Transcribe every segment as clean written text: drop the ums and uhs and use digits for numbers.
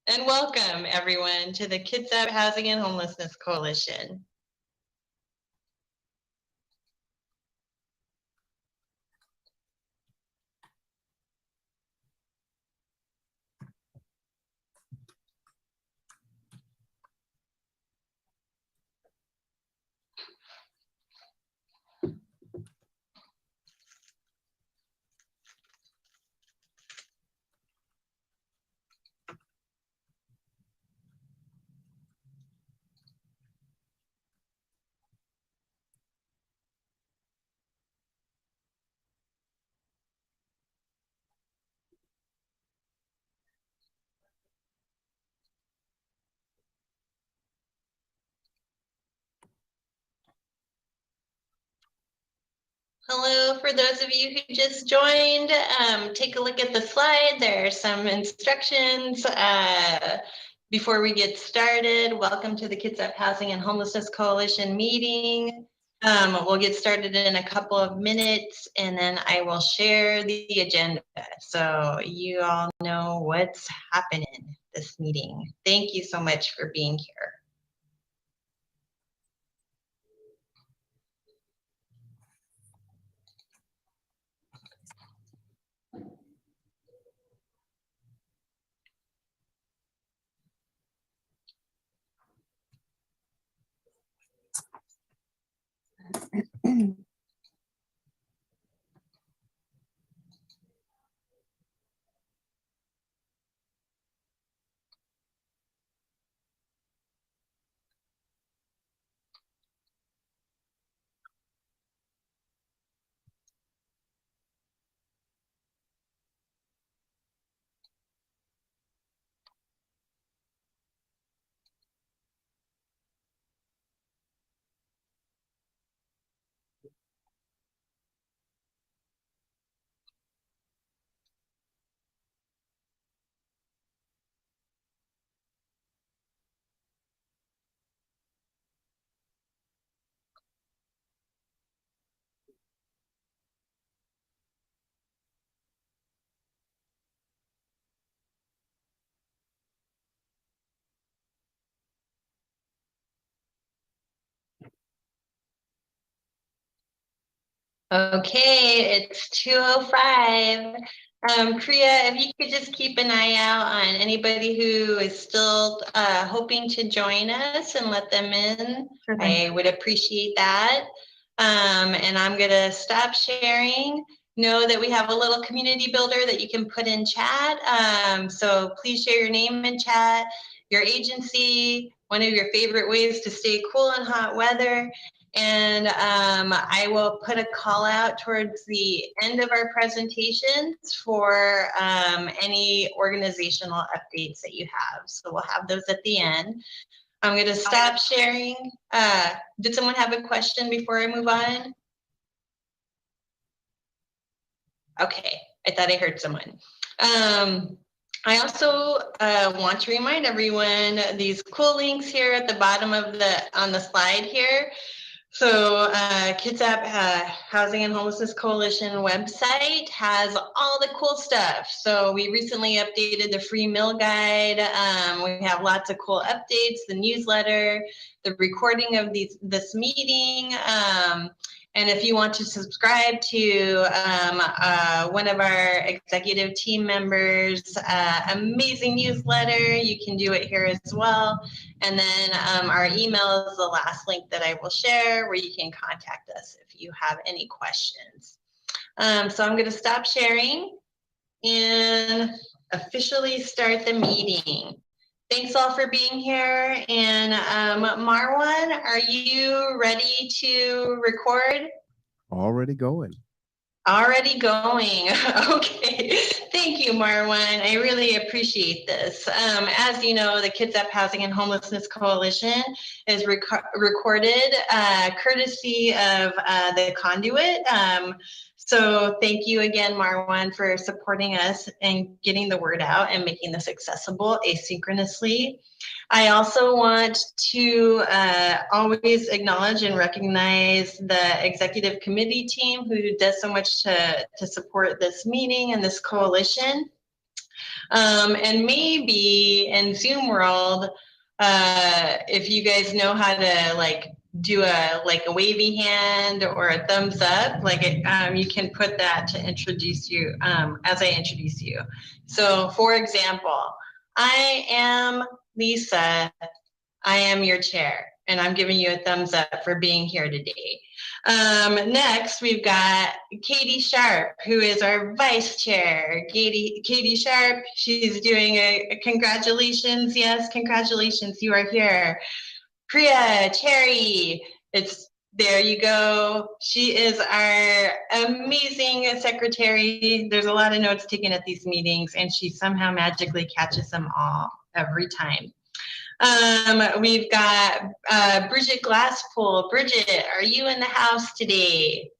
And welcome everyone to the Kitsap Housing and Homelessness Coalition. Hello, for those of you who just joined, take a look at the slide. There are some instructions before we get started. Welcome to the Kitsap Housing and Homelessness Coalition meeting. We'll get started in a couple of minutes and then I will share the agenda so you all know what's happening this meeting. Thank you so much for being here. Okay, it's 2:05. Priya, if you could just keep an eye out on anybody who is still hoping to join us and let them in. Sure. I would appreciate that. And I'm gonna stop sharing. Know that we have a little community builder that you can put in chat. So please share your name in chat, your agency, one of your favorite ways to stay cool in hot weather. And I will put a call out towards the end of our presentations for any organizational updates that you have. So we'll have those at the end. I'm going to stop sharing. Did someone have a question before I move on? Okay, I thought I heard someone. I also want to remind everyone these cool links here at the bottom of on the slide here. So Kitsap Housing and Homelessness Coalition website has all the cool stuff. So we recently updated the free meal guide. We have lots of cool updates, the newsletter, the recording of this meeting. And if you want to subscribe to one of our executive team members' amazing newsletter, you can do it here as well. And then our email is the last link that I will share where you can contact us if you have any questions. So I'm going to stop sharing and officially start the meeting. Thanks all for being here. And Marwan, are you ready to record? Already going. Already going. Okay. Thank you, Marwan. I really appreciate this. As you know, the Kitsap Housing and Homelessness Coalition is recorded courtesy of the Conduit. So thank you again, Marwan, for supporting us and getting the word out and making this accessible asynchronously. I also want to always acknowledge and recognize the executive committee team who does so much to support this meeting and this coalition. And maybe in Zoom world, if you guys know how to like do a wavy hand or a thumbs up, you can put that to introduce you as I introduce you. So for example, I am Lisa. I am your chair, and I'm giving you a thumbs up for being here today. Next, we've got Katie Sharp, who is our vice chair. Katie Sharp, she's doing a congratulations. Yes, congratulations, you are here. Priya Cherry, there you go. She is our amazing secretary. There's a lot of notes taken at these meetings, and she somehow magically catches them all every time. We've got Bridget Glasspool. Bridget, are you in the house today?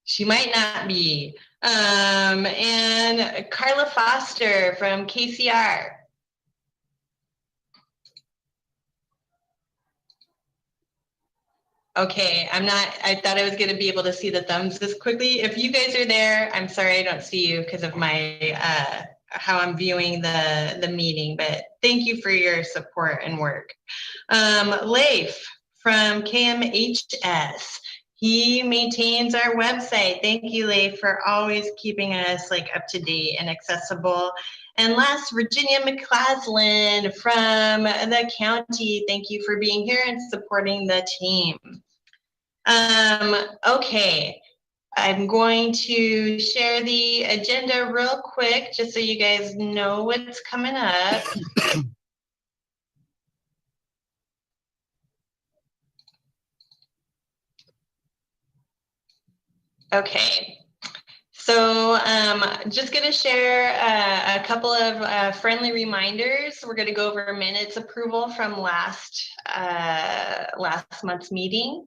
She might not be. And Carla Foster from KCR. Okay, I thought I was going to be able to see the thumbs this quickly. If you guys are there, I'm sorry I don't see you because of my how I'm viewing the meeting, but thank you for your support and work. Leif from KHHC, he maintains our website. Thank you, Leif, for always keeping us up to date and accessible. And last, Virginia McCaslin from the county. Thank you for being here and supporting the team. Okay. I'm going to share the agenda real quick, just so you guys know what's coming up. Okay, so just going to share a couple of friendly reminders. We're going to go over minutes approval from last month's meeting.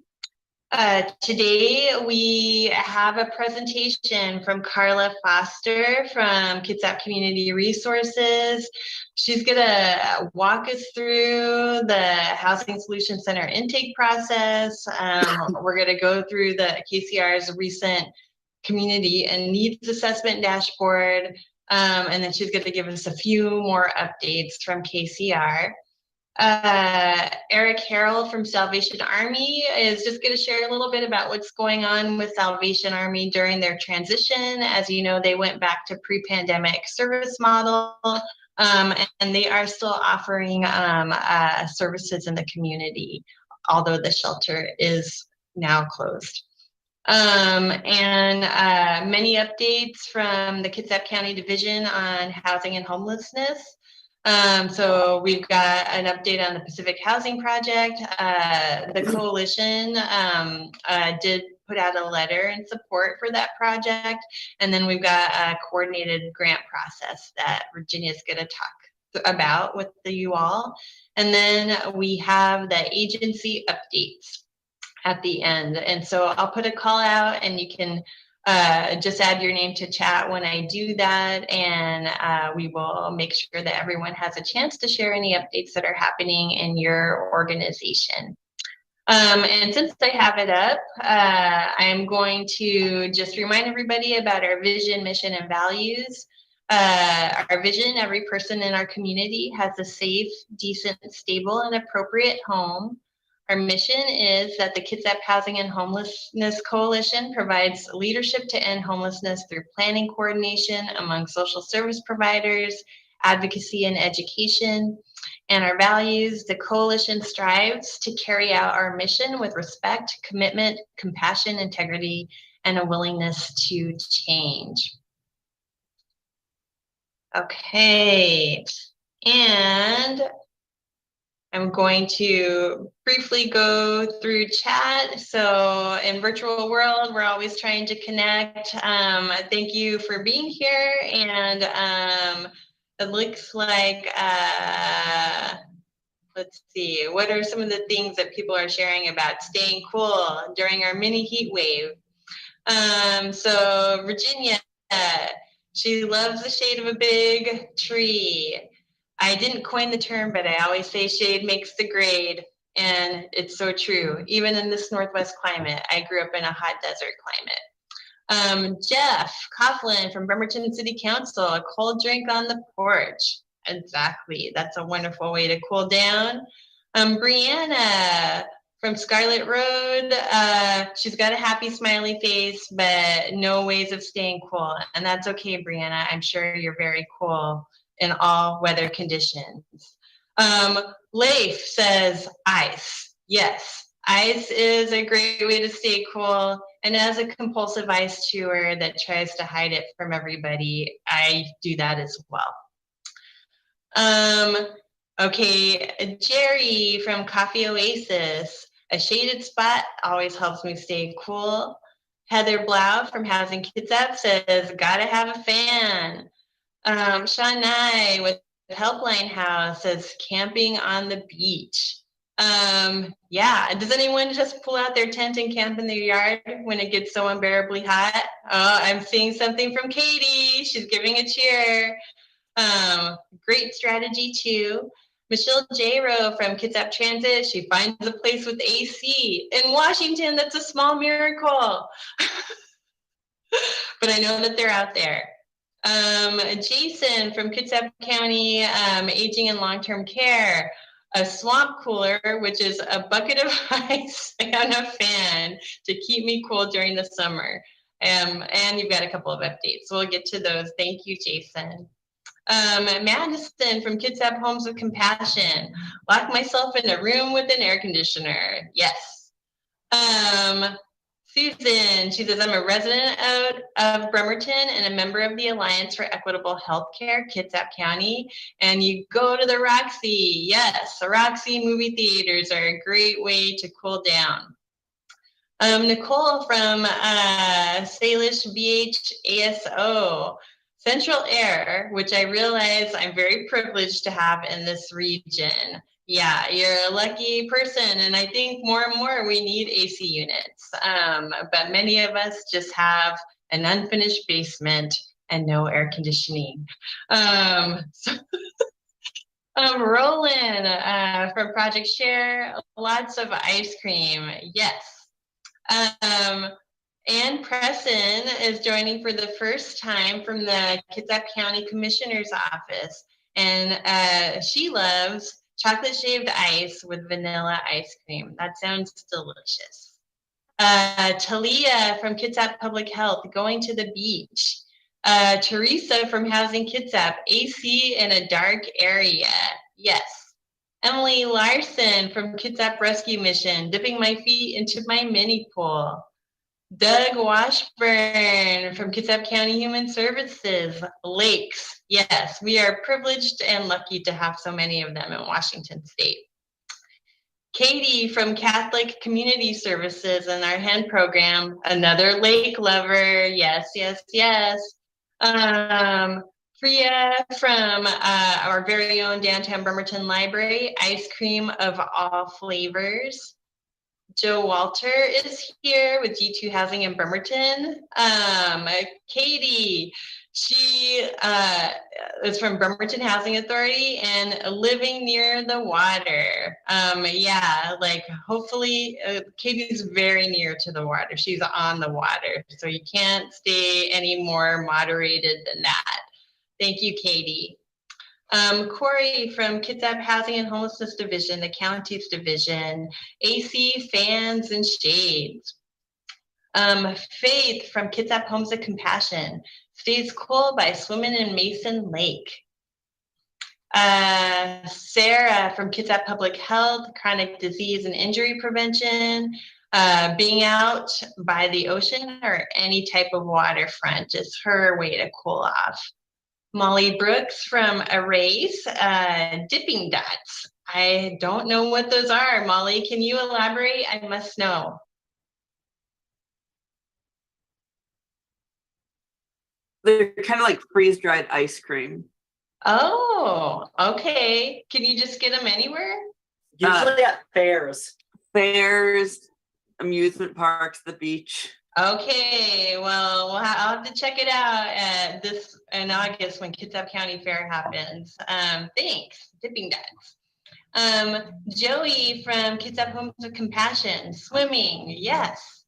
Today we have a presentation from Carla Foster from Kitsap Community Resources. She's gonna walk us through the Housing Solution Center intake process. We're gonna go through the KCR's recent community and needs assessment dashboard. And then she's gonna give us a few more updates from KCR. Eric Harrold from Salvation Army is just going to share a little bit about what's going on with Salvation Army during their transition. As you know, they went back to pre-pandemic service model, and they are still offering services in the community, although the shelter is now closed. And many updates from the Kitsap County Division on housing and homelessness. So we've got an update on the Pacific Housing Project. The coalition did put out a letter in support for that project. And then we've got a coordinated grant process that Virginia's going to talk about with you all. And then we have the agency updates at the end. And so I'll put a call out and you can just add your name to chat when I do that, and we will make sure that everyone has a chance to share any updates that are happening in your organization. And since I have it up, I'm going to just remind everybody about our vision, mission, and values. Our vision: every person in our community has a safe, decent, stable, and appropriate home. Our mission is that the Kitsap Housing and Homelessness Coalition provides leadership to end homelessness through planning coordination among social service providers, advocacy, and education. And our values: the coalition strives to carry out our mission with respect, commitment, compassion, integrity, and a willingness to change. Okay, and I'm going to briefly go through chat. So in virtual world, we're always trying to connect. Thank you for being here. And it looks like, let's see, what are some of the things that people are sharing about staying cool during our mini heat wave? So Virginia, she loves the shade of a big tree. I didn't coin the term, but I always say shade makes the grade, and it's so true. Even in this Northwest climate, I grew up in a hot desert Jeff Coughlin from Bremerton City Council, a cold drink on the porch. Exactly. That's a wonderful way to cool down. Brianna from Scarlet Road. She's got a happy smiley face, but no ways of staying cool. And that's okay, Brianna. I'm sure you're very cool in all weather conditions. Leif says ice. Yes, ice is a great way to stay cool. And as a compulsive ice chewer that tries to hide it from everybody, I do that as well. Okay, Jerry from Coffee Oasis. A shaded spot always helps me stay cool. Heather Blau from Housing Kitsap says, gotta have a fan. Sean Nye with Helpline House says, camping on the beach. Yeah, does anyone just pull out their tent and camp in their yard when it gets so unbearably hot? Oh, I'm seeing something from Katie. She's giving a cheer. Great strategy too. Michelle J-Rowe from Kitsap Transit, she finds a place with AC. In Washington, that's a small miracle. But I know that they're out there. Jason from Kitsap County, Aging and Long-Term Care, a swamp cooler, which is a bucket of ice and a fan to keep me cool during the summer. And you've got a couple of updates, so we'll get to those. Thank you, Jason. Madison from Kitsap Homes of Compassion. Lock myself in a room with an air conditioner. Yes. Susan, she says, I'm a resident of Bremerton and a member of the Alliance for Equitable Healthcare, Kitsap County. And you go to the Roxy. Yes, the Roxy movie theaters are a great way to cool down. Nicole from Salish BH ASO. Central Air, which I realize I'm very privileged to have in this region. Yeah, you're a lucky person, and I think more and more we need AC units. But many of us just have an unfinished basement and no air conditioning. Roland from Project Share, lots of ice cream. Yes. Ann Presson is joining for the first time from the Kitsap County Commissioner's Office, and she loves chocolate shaved ice with vanilla ice cream. That sounds delicious. Talia from Kitsap Public Health, going to the beach. Teresa from Housing Kitsap, AC in a dark area. Yes. Emily Larson from Kitsap Rescue Mission, dipping my feet into my mini pool. Doug Washburn from Kitsap County Human Services, lakes. Yes, we are privileged and lucky to have so many of them in Washington State. Katie from Catholic Community Services and our hen program, another lake lover. Yes, yes, yes. Priya from our very own downtown Bremerton Library, ice cream of all flavors. Joe Walter is here with G2 Housing in Bremerton. Katie, she is from Bremerton Housing Authority and living near the water. Yeah, like hopefully Katie's very near to the water. She's on the water, so you can't stay any more moderated than that. Thank you, Katie. Corey from Kitsap Housing and Homelessness Division, the county's division, AC, fans, and shades. Faith from Kitsap Homes of Compassion, stays cool by swimming in Mason Lake. Sarah from Kitsap Public Health, chronic disease and injury prevention, being out by the ocean or any type of waterfront is her way to cool off. Molly Brooks from Erase, dipping dots. I don't know what those are. Molly, can you elaborate? I must know. They're kind of like freeze-dried ice cream. Oh, okay. Can you just get them anywhere? Usually at fairs. Fairs, amusement parks, the beach. Okay, well, I'll have to check it out at this in August when Kitsap County Fair happens. Thanks, dipping dots. Joey from Kitsap Homes of Compassion, swimming, yes.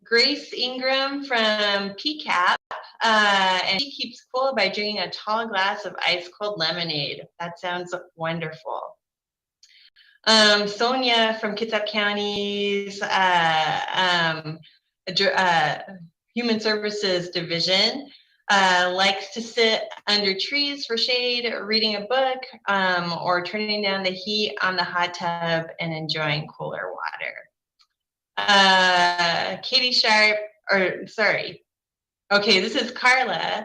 Grace Ingram from PCAP, and she keeps cool by drinking a tall glass of ice cold lemonade. That sounds wonderful. Sonia from Kitsap County's Human Services Division likes to sit under trees for shade, reading a book, or turning down the heat on the hot tub and enjoying cooler water. Katie Sharp, this is Carla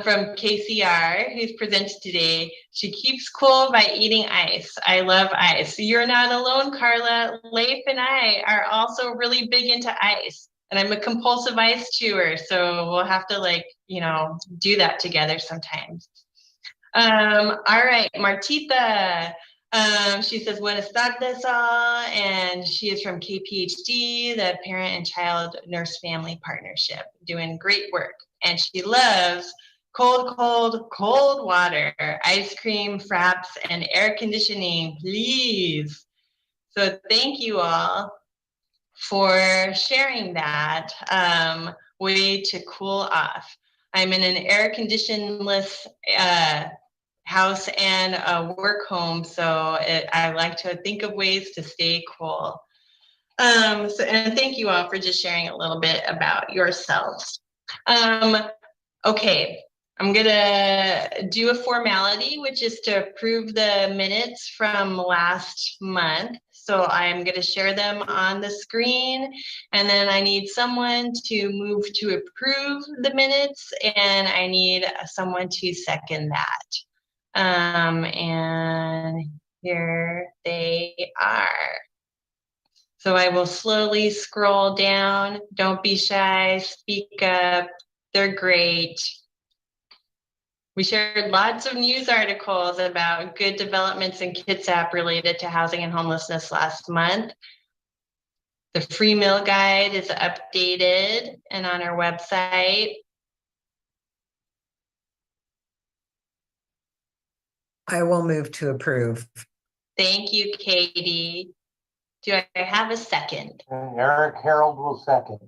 from KCR, who's presented today. She keeps cool by eating ice. I love ice. You're not alone, Carla. Leif and I are also really big into ice. And I'm a compulsive ice chewer, so we'll have to do that together sometimes. All right, Martita. She says, buenas tardes all, and she is from KPHD, the Parent and Child Nurse Family Partnership, doing great work. And she loves cold water, ice cream, fraps, and air conditioning, please. So thank you all for sharing that way to cool off. I'm in an air-conditioned-less house and a work home, so I like to think of ways to stay cool. And thank you all for just sharing a little bit about yourselves. Okay, I'm gonna do a formality, which is to approve the minutes from last month. So I'm gonna share them on the screen, and then I need someone to move to approve the minutes, and I need someone to second that. And here they are. So I will slowly scroll down. Don't be shy, speak up. They're great. We shared lots of news articles about good developments in Kitsap related to housing and homelessness last month. The free meal guide is updated and on our website. I will move to approve. Thank you, Katie. Do I have a second? Eric Harrold will second.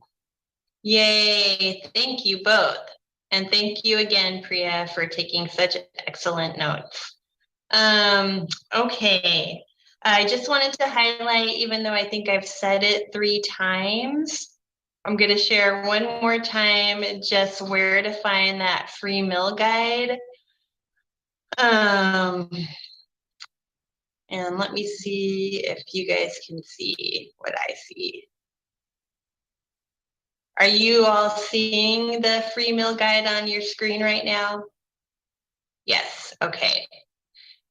Yay, thank you both. And thank you again, Priya, for taking such excellent notes. Okay, I just wanted to highlight, even though I think I've said it 3 times, I'm gonna share one more time just where to find that free meal guide. And let me see if you guys can see what I see. Are you all seeing the free meal guide on your screen right now? Yes, okay.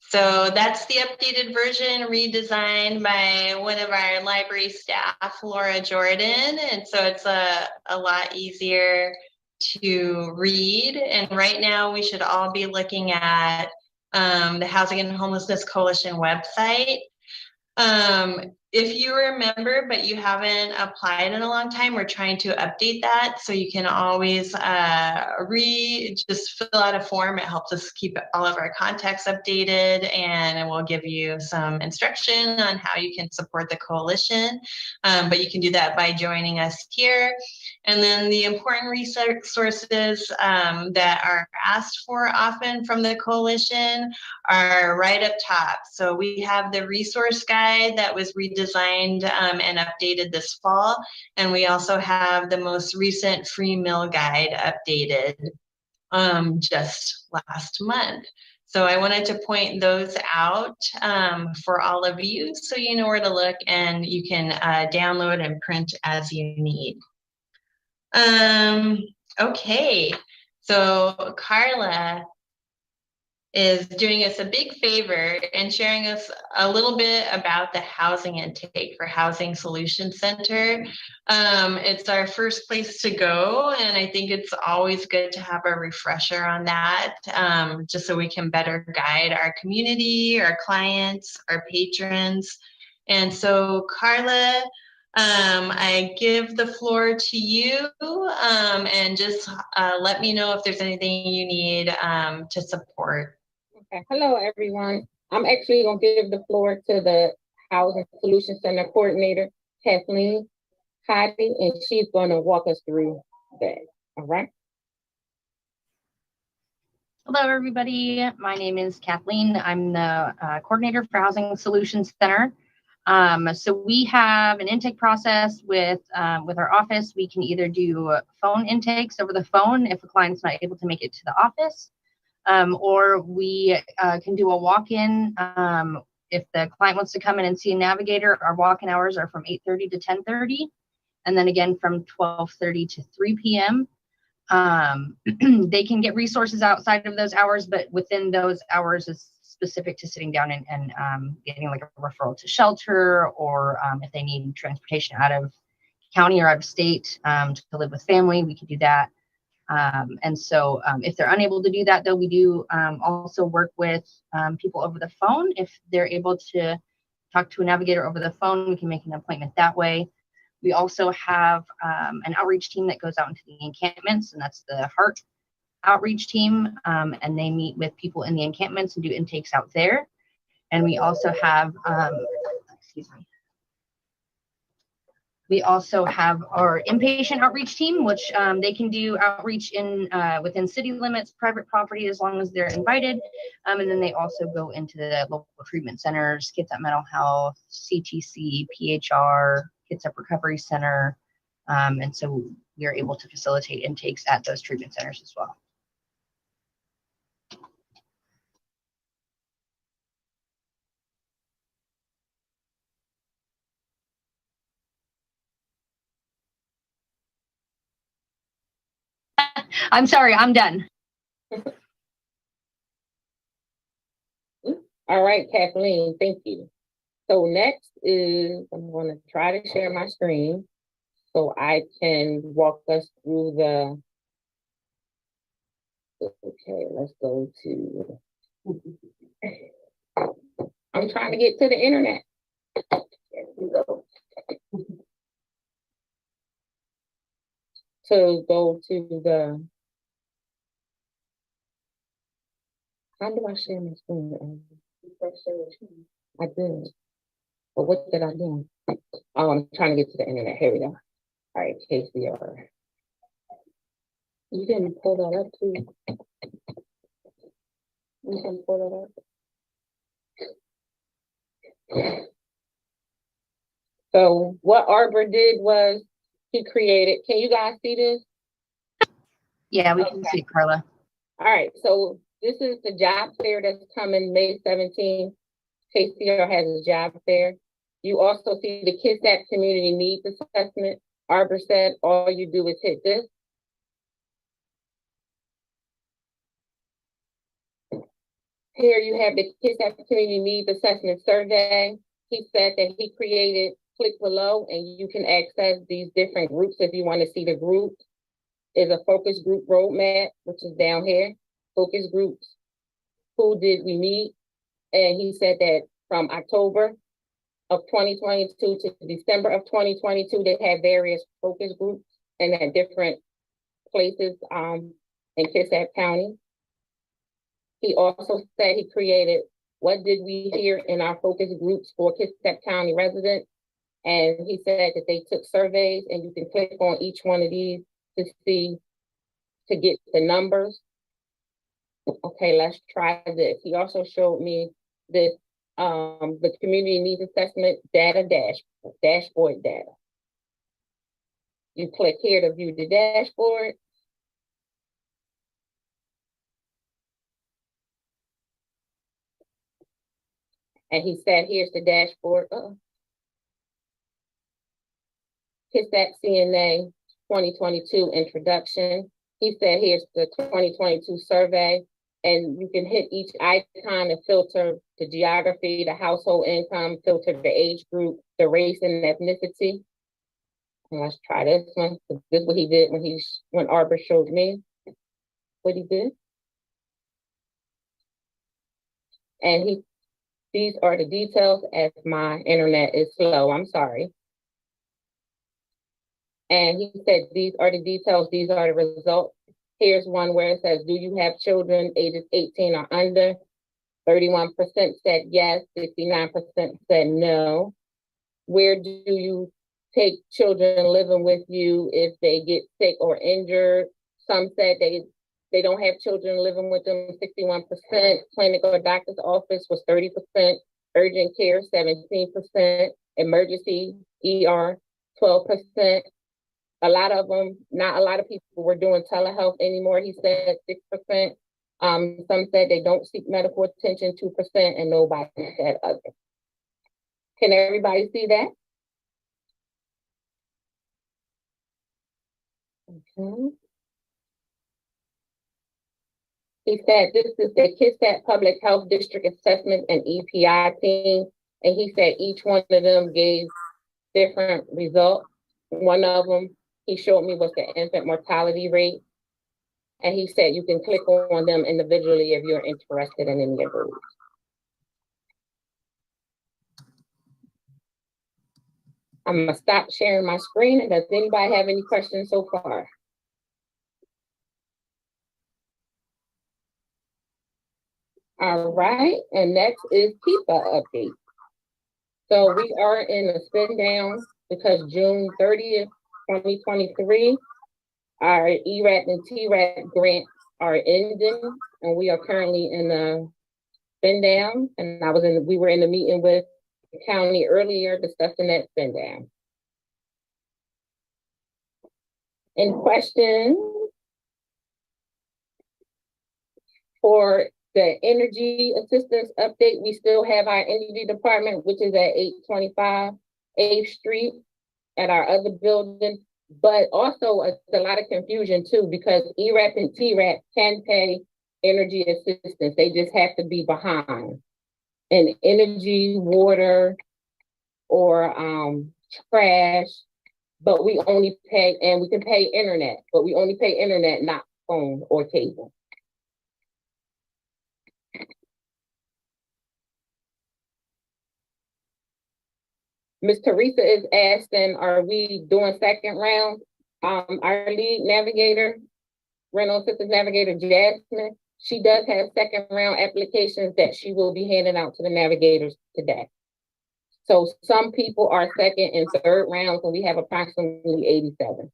So that's the updated version redesigned by one of our library staff, Laura Jordan. And so it's a lot easier to read. And right now we should all be looking at the Housing and Homelessness Coalition website. If you remember, but you haven't applied in a long time, we're trying to update that. So you can always just fill out a form. It helps us keep all of our contacts updated, and it will give you some instruction on how you can support the coalition. But you can do that by joining us here. And then the important resources that are asked for often from the coalition are right up top. So we have the resource guide that was redesigned and updated this fall. And we also have the most recent free meal guide updated just last month. So I wanted to point those out for all of you so you know where to look, and you can download and print as you need. Okay, so Carla is doing us a big favor and sharing us a little bit about the housing intake for Housing Solution Center. It's our first place to go, and I think it's always good to have a refresher on that, just so we can better guide our community, our clients, our patrons. And so Carla, I give the floor to you, and just let me know if there's anything you need to support. Okay. Hello, everyone. I'm actually going to give the floor to the Housing Solution Center Coordinator, Kathleen. Heidi, and she's gonna walk us through that, all right? Hello, everybody. My name is Kathleen. I'm the coordinator for Housing Solutions Center. So we have an intake process with our office. We can either do phone intakes over the phone if a client's not able to make it to the office, or we can do a walk-in. If the client wants to come in and see a navigator, our walk-in hours are from 8:30 to 10:30, and then again from 12:30 to 3 p.m. They can get resources outside of those hours, but within those hours is specific to sitting down and getting like a referral to shelter, or if they need transportation out of county or out of state to live with family, we could do that. And so if they're unable to do that, though, we do also work with people over the phone. If they're able to talk to a navigator over the phone, we can make an appointment that way. We also have an outreach team that goes out into the encampments, and that's the HEART outreach team. And they meet with people in the encampments and do intakes out there. And we also have, we also have our inpatient outreach team, which they can do outreach in within city limits, private property, as long as they're invited. And then they also go into the local treatment centers, Kitsap Mental Health, CTC, PHR, Kitsap Recovery Center. And so we are able to facilitate intakes at those treatment centers as well. I'm sorry, I'm done. All right, Kathleen, thank you. So next is, I'm gonna try to share my screen so I can walk us through the, okay, let's go to, I'm trying to get to the internet. There we go. To go to the, how do I share my screen? I did. But what did I do? Oh, I'm trying to get to the internet. Here we go. All right, KCR. You didn't pull that up too. You can pull that up. So what Arbor did was he created, can you guys see this? Yeah, we can see Carla. All right, so this is the job fair that's coming May 17th. KCR has a job fair. You also see the Kitsap Community Needs Assessment. Arbor said all you do is hit this. Here you have the Kitsap Community Needs Assessment Survey. He said that he created, click below and you can access these different groups if you want to see the group. There's a focus group roadmap, which is down here. Focus groups, who did we meet? And he said that from October of 2022 to December of 2022, they had various focus groups and at different places in Kitsap County. He also said he created what did we hear in our focus groups for Kitsap County residents. And he said that they took surveys and you can click on each one of these to see, to get the numbers. Okay, let's try this. He also showed me this, the community needs assessment data dashboard data. You click here to view the dashboard. And he said, here's the dashboard. Kitsap CNA 2022 introduction. He said, here's the 2022 survey. And you can hit each icon and filter the geography, the household income, filter the age group, the race and ethnicity. And let's try this one. This is what he did when Arbor showed me what he did. And these are the details as my internet is slow, I'm sorry. And he said, these are the details, these are the results. Here's one where it says, do you have children ages 18 or under? 31% said yes, 69% said no. Where do you take children living with you if they get sick or injured. Some said they don't have children living with them, 61%. Clinic or doctor's office was 30%. Urgent care, 17%. Emergency ER, 12%. A lot of them, not a lot of people were doing telehealth anymore. He said 6%. Some said they don't seek medical attention, 2%, and nobody said other. Can everybody see that? Okay. He said this is the Kitsap Public Health District Assessment and EPI team, and he said each one of them gave different results. One of them he showed me was the infant mortality rate, and he said you can click on them individually if you're interested in any of those. I'm gonna stop sharing my screen, and does anybody have any questions so far? All right, and next is KEPA update. So we are in a spin down because June 30th, 2023, our ERAP and TRAP grants are ending, and we are currently in a spin down. And we were in a meeting with the county earlier discussing that spin down. Any questions for the energy assistance update? We still have our energy department, which is at 825 8th Street at our other building, but also it's a lot of confusion too, because ERAP and TRAP can pay energy assistance. They just have to be behind. And energy, water, or trash, but we only pay, and we can pay internet, but we only pay internet, not phone or cable. Ms. Teresa is asking, are we doing second round? Our lead navigator, rental assistance navigator, Jasmine, she does have second round applications that she will be handing out to the navigators today. So some people are second and third rounds, and we have approximately 87.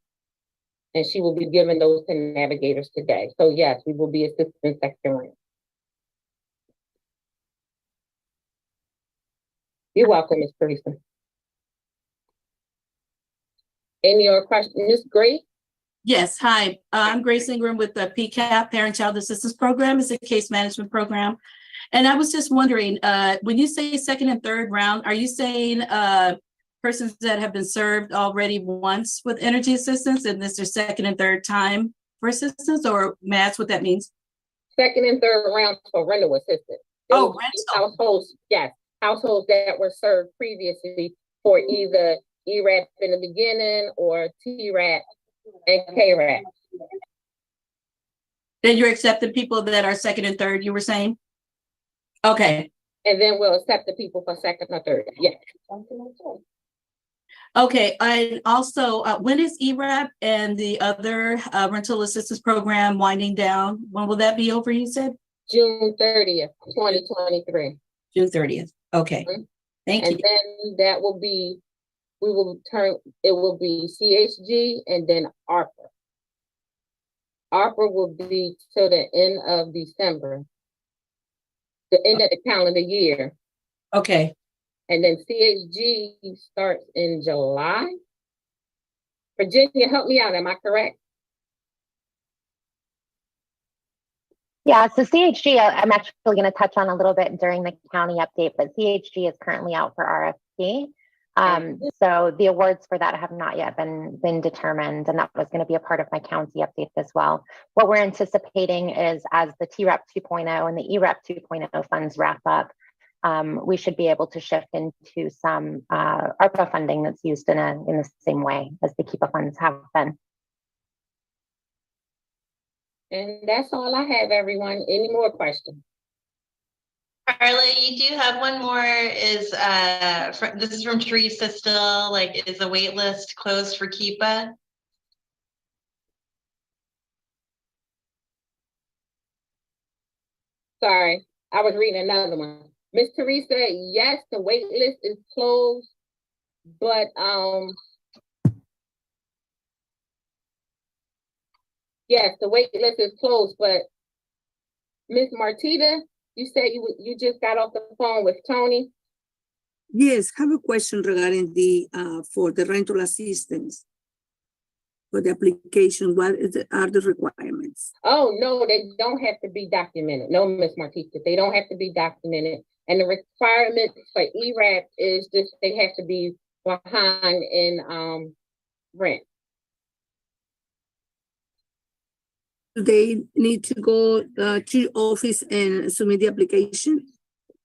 And she will be giving those to navigators today. So yes, we will be assisting second round. You're welcome, Ms. Teresa. Any other questions? Ms. Gray? Yes, hi. I'm Grace Ingram with the PCAP, Parent-Child Assistance Program. It's a case management program. And I was just wondering, when you say second and third round, are you saying persons that have been served already once with energy assistance and this is their second and third time for assistance, or may I ask what that means? Second and third rounds for rental assistance. Oh, rental. Households, yes. Households that were served previously for either ERAP in the beginning or TRAP and KRAP. Then you're accepting people that are second and third, you were saying? Okay. And then we'll accept the people for second or third, yes. Okay, and also, when is ERAP and the other rental assistance program winding down? When will that be over, you said? June 30th, 2023. June 30th, okay. Mm-hmm. Thank you. And then that will be, it will be CHG and then ARPA. ARPA will be till the end of December, the end of the calendar year. Okay. And then CHG starts in July. Virginia, help me out, am I correct? Yeah, so CHG, I'm actually going to touch on a little bit during the county update, but CHG is currently out for RFP. So the awards for that have not yet been determined, and that was going to be a part of my county update as well. What we're anticipating is as the TRAP 2.0 and the ERAP 2.0 funds wrap up, we should be able to shift into some ARPA funding that's used in the same way as the KEPA funds have been. And that's all I have, everyone. Any more questions? Carla, you do have one more. This is from Teresa still. Like, is the wait list closed for KEPA? Sorry, I was reading another one. Miss Teresa, yes, the wait list is closed, but Yes, the wait list is closed, but Ms. Martita, you said you just got off the phone with Tony. Yes, I have a question regarding the for the rental assistance. For the application, are the requirements? Oh, no, they don't have to be documented. No, Ms. Martita, they don't have to be documented. And the requirement for ERAP is just they have to be behind in rent. They need to go to office and submit the application?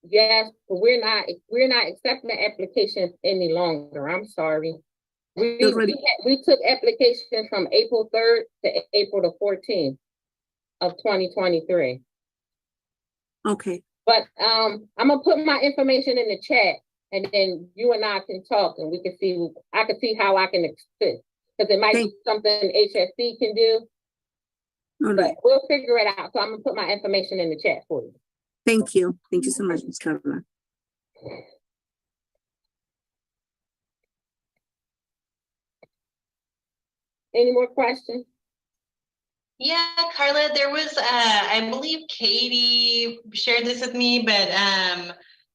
Yes, but we're not accepting the applications any longer. I'm sorry. We took applications from April 3rd to April the 14th of 2023. Okay. But I'm gonna put my information in the chat, and then you and I can talk, and we can see. I can see how I can assist, because it might be something HSC can do. All but right. we'll figure it out. So I'm gonna put my information in the chat for you. Thank you. Thank you so much, Ms. Carla. Any more questions? Yeah, Carla, there was, I believe Katie shared this with me, but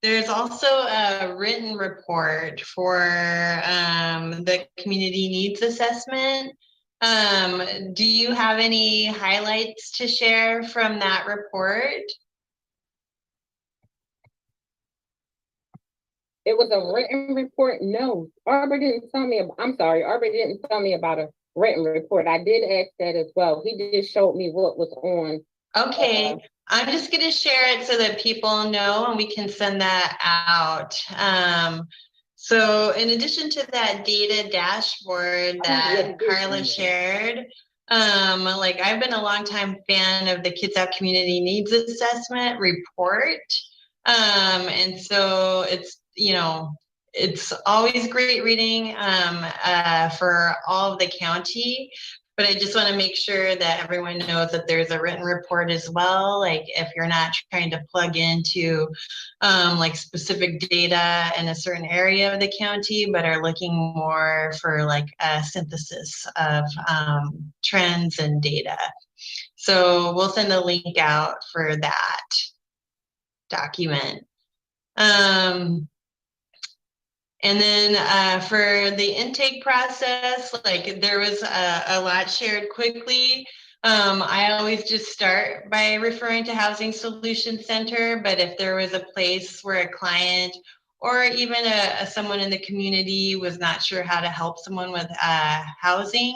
there's also a written report for the community needs assessment. Do you have any highlights to share from that report? It was a written report. No, Arbor didn't tell me. I'm sorry, Arbor didn't tell me about a written report. I did ask that as well. He just showed me what was on. Okay, I'm just going to share it so that people know, and we can send that out. So in addition to that data dashboard that Carla shared, like I've been a longtime fan of the Kitsap Community Needs Assessment report. And so it's, you know, it's always great reading for all of the county, but I just want to make sure that everyone knows that there's a written report as well. Like if you're not trying to plug into like specific data in a certain area of the county, but are looking more for like a synthesis of trends and data. So we'll send a link out for that document. And then for the intake process, like there was a lot shared quickly. I always just start by referring to Housing Solution Center, but if there was a place where a client or even someone in the community was not sure how to help someone with housing,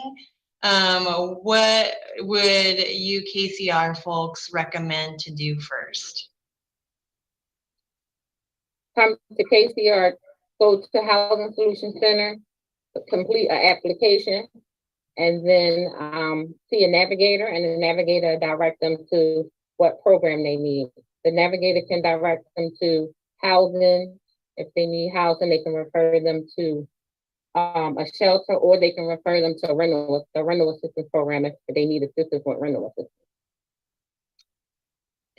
what would you KCR folks recommend to do first? Come to KCR, go to Housing Solution Center, complete an application, and then see a navigator, and the navigator direct them to what program they need. The navigator can direct them to housing. If they need housing, they can refer them to a shelter, or they can refer them to the rental assistance program if they need assistance with rental assistance.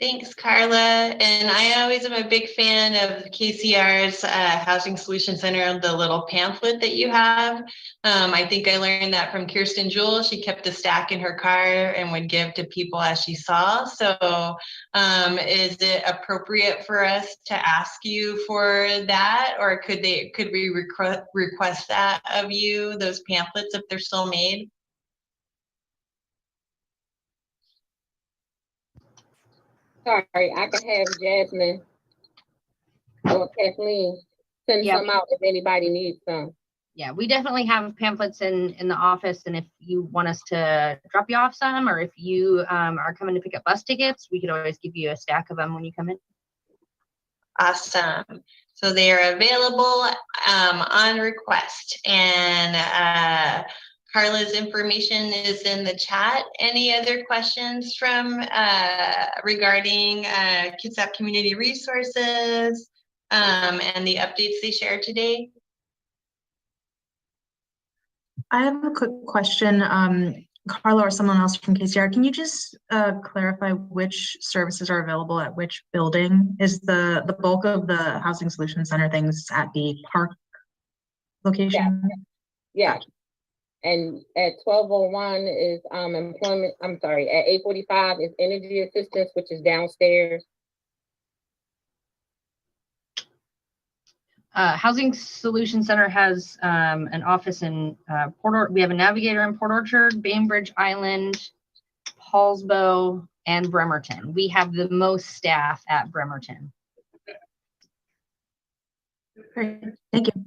Thanks, Carla. And I always am a big fan of KCR's Housing Solution Center, the little pamphlet that you have. I think I learned that from Kirsten Jewell. She kept a stack in her car and would give to people as she saw. So is it appropriate for us to ask you for that? Or could we request that of you, those pamphlets, if they're still made? Sorry, I can have Jasmine or Kathleen send some out if anybody needs some. Yeah, we definitely have pamphlets in the office, and if you want us to drop you off some, or if you are coming to pick up bus tickets, we could always give you a stack of them when you come in. Awesome. So they are available on request, and Carla's information is in the chat. Any other questions from regarding Kitsap Community Resources and the updates they shared today? I have a quick question. Carla or someone else from KCR, can you just clarify which services are available at which building? Is the bulk of the Housing Solution Center things at the park location? Yeah. Gotcha. And at 12:01 is employment, I'm sorry, at 8:45 is energy assistance, which is downstairs. Housing Solution Center has an office in we have a navigator in Port Orchard, Bainbridge Island, Hallsbow, and Bremerton. We have the most staff at Bremerton. Great, thank you.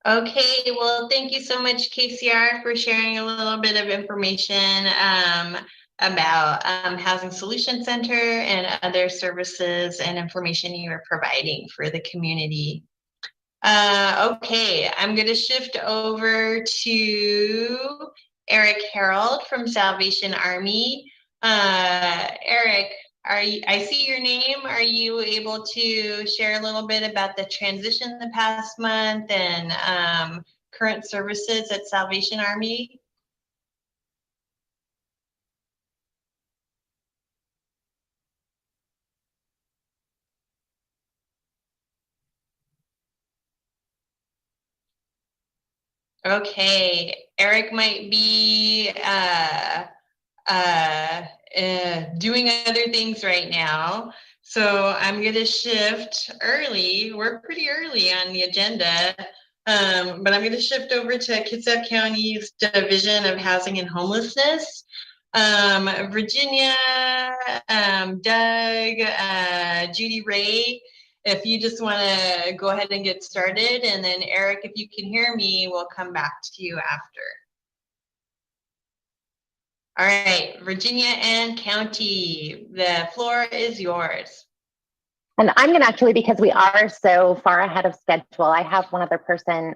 Okay, well, thank you so much, KCR, for sharing a little bit of information about Housing Solution Center and other services and information you are providing for the community. Okay, I'm going to shift over to Eric Harrold from Salvation Army. Eric, I see your name. Are you able to share a little bit about the transition the past month and current services at Salvation Army? Okay, Eric might be doing other things right now. So I'm going to shift early. We're pretty early on the agenda, but I'm going to shift over to Kitsap County's Division of Housing and Homelessness. Virginia, Doug, Judy Ray, if you just want to go ahead and get started, and then Eric, if you can hear me, we'll come back to you after. All right, Virginia and County, the floor is yours. And I'm going to actually, because we are so far ahead of schedule, I have one other person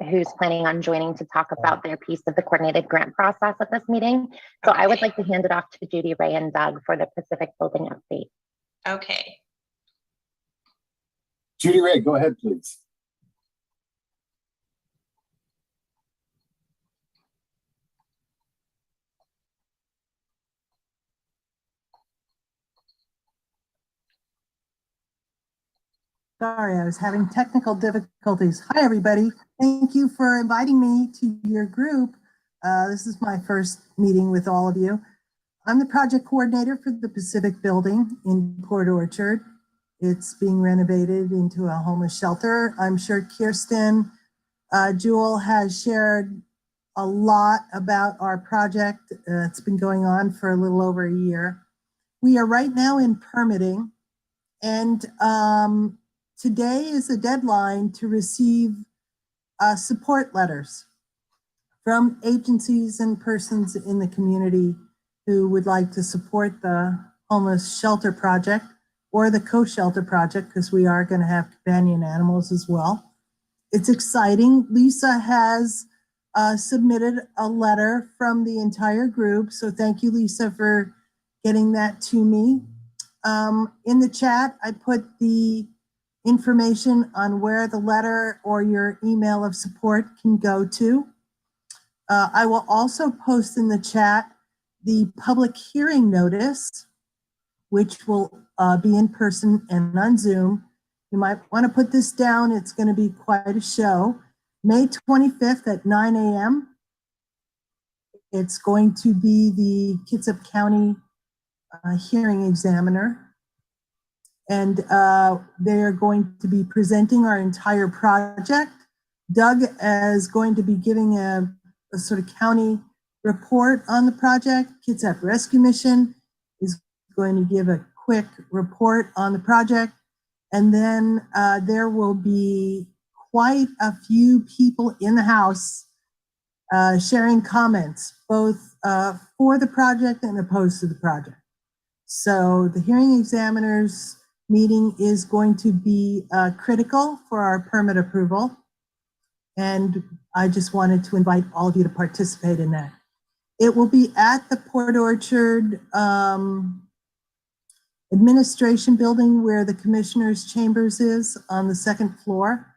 who's planning on joining to talk about their piece of the coordinated grant process at this meeting. So okay. I would like to hand it off to Judy, Ray, and Doug for the Pacific Building update. Okay. Judy Ray, go ahead, please. Sorry, I was having technical difficulties. Hi, everybody. Thank you for inviting me to your group. This is my first meeting with all of you. I'm the project coordinator for the Pacific Building in Port Orchard. It's being renovated into a homeless shelter. I'm sure Kirsten Jewell has shared a lot about our project. It's been going on for a little over a year. We are right now in permitting, and today is the deadline to receive support letters from agencies and persons in the community who would like to support the homeless shelter project or the co-shelter project, because we are going to have companion animals as well. It's exciting. Lisa has submitted a letter from the entire group. So thank you, Lisa, for getting that to me. In the chat, I put the information on where the letter or your email of support can go to. I will also post in the chat the public hearing notice, which will be in person and on Zoom. You might want to put this down. It's going to be quite a show. May 25th at 9 a.m. It's going to be the Kitsap County hearing examiner. And they're going to be presenting our entire project. Doug is going to be giving a sort of county report on the project. Kitsap Rescue Mission is going to give a quick report on the project. And then there will be quite a few people in the house sharing comments, both for the project and opposed to the project. So the hearing examiner's meeting is going to be critical for our permit approval. And I just wanted to invite all of you to participate in that. It will be at the Port Orchard administration building where the commissioner's chambers is on the second floor.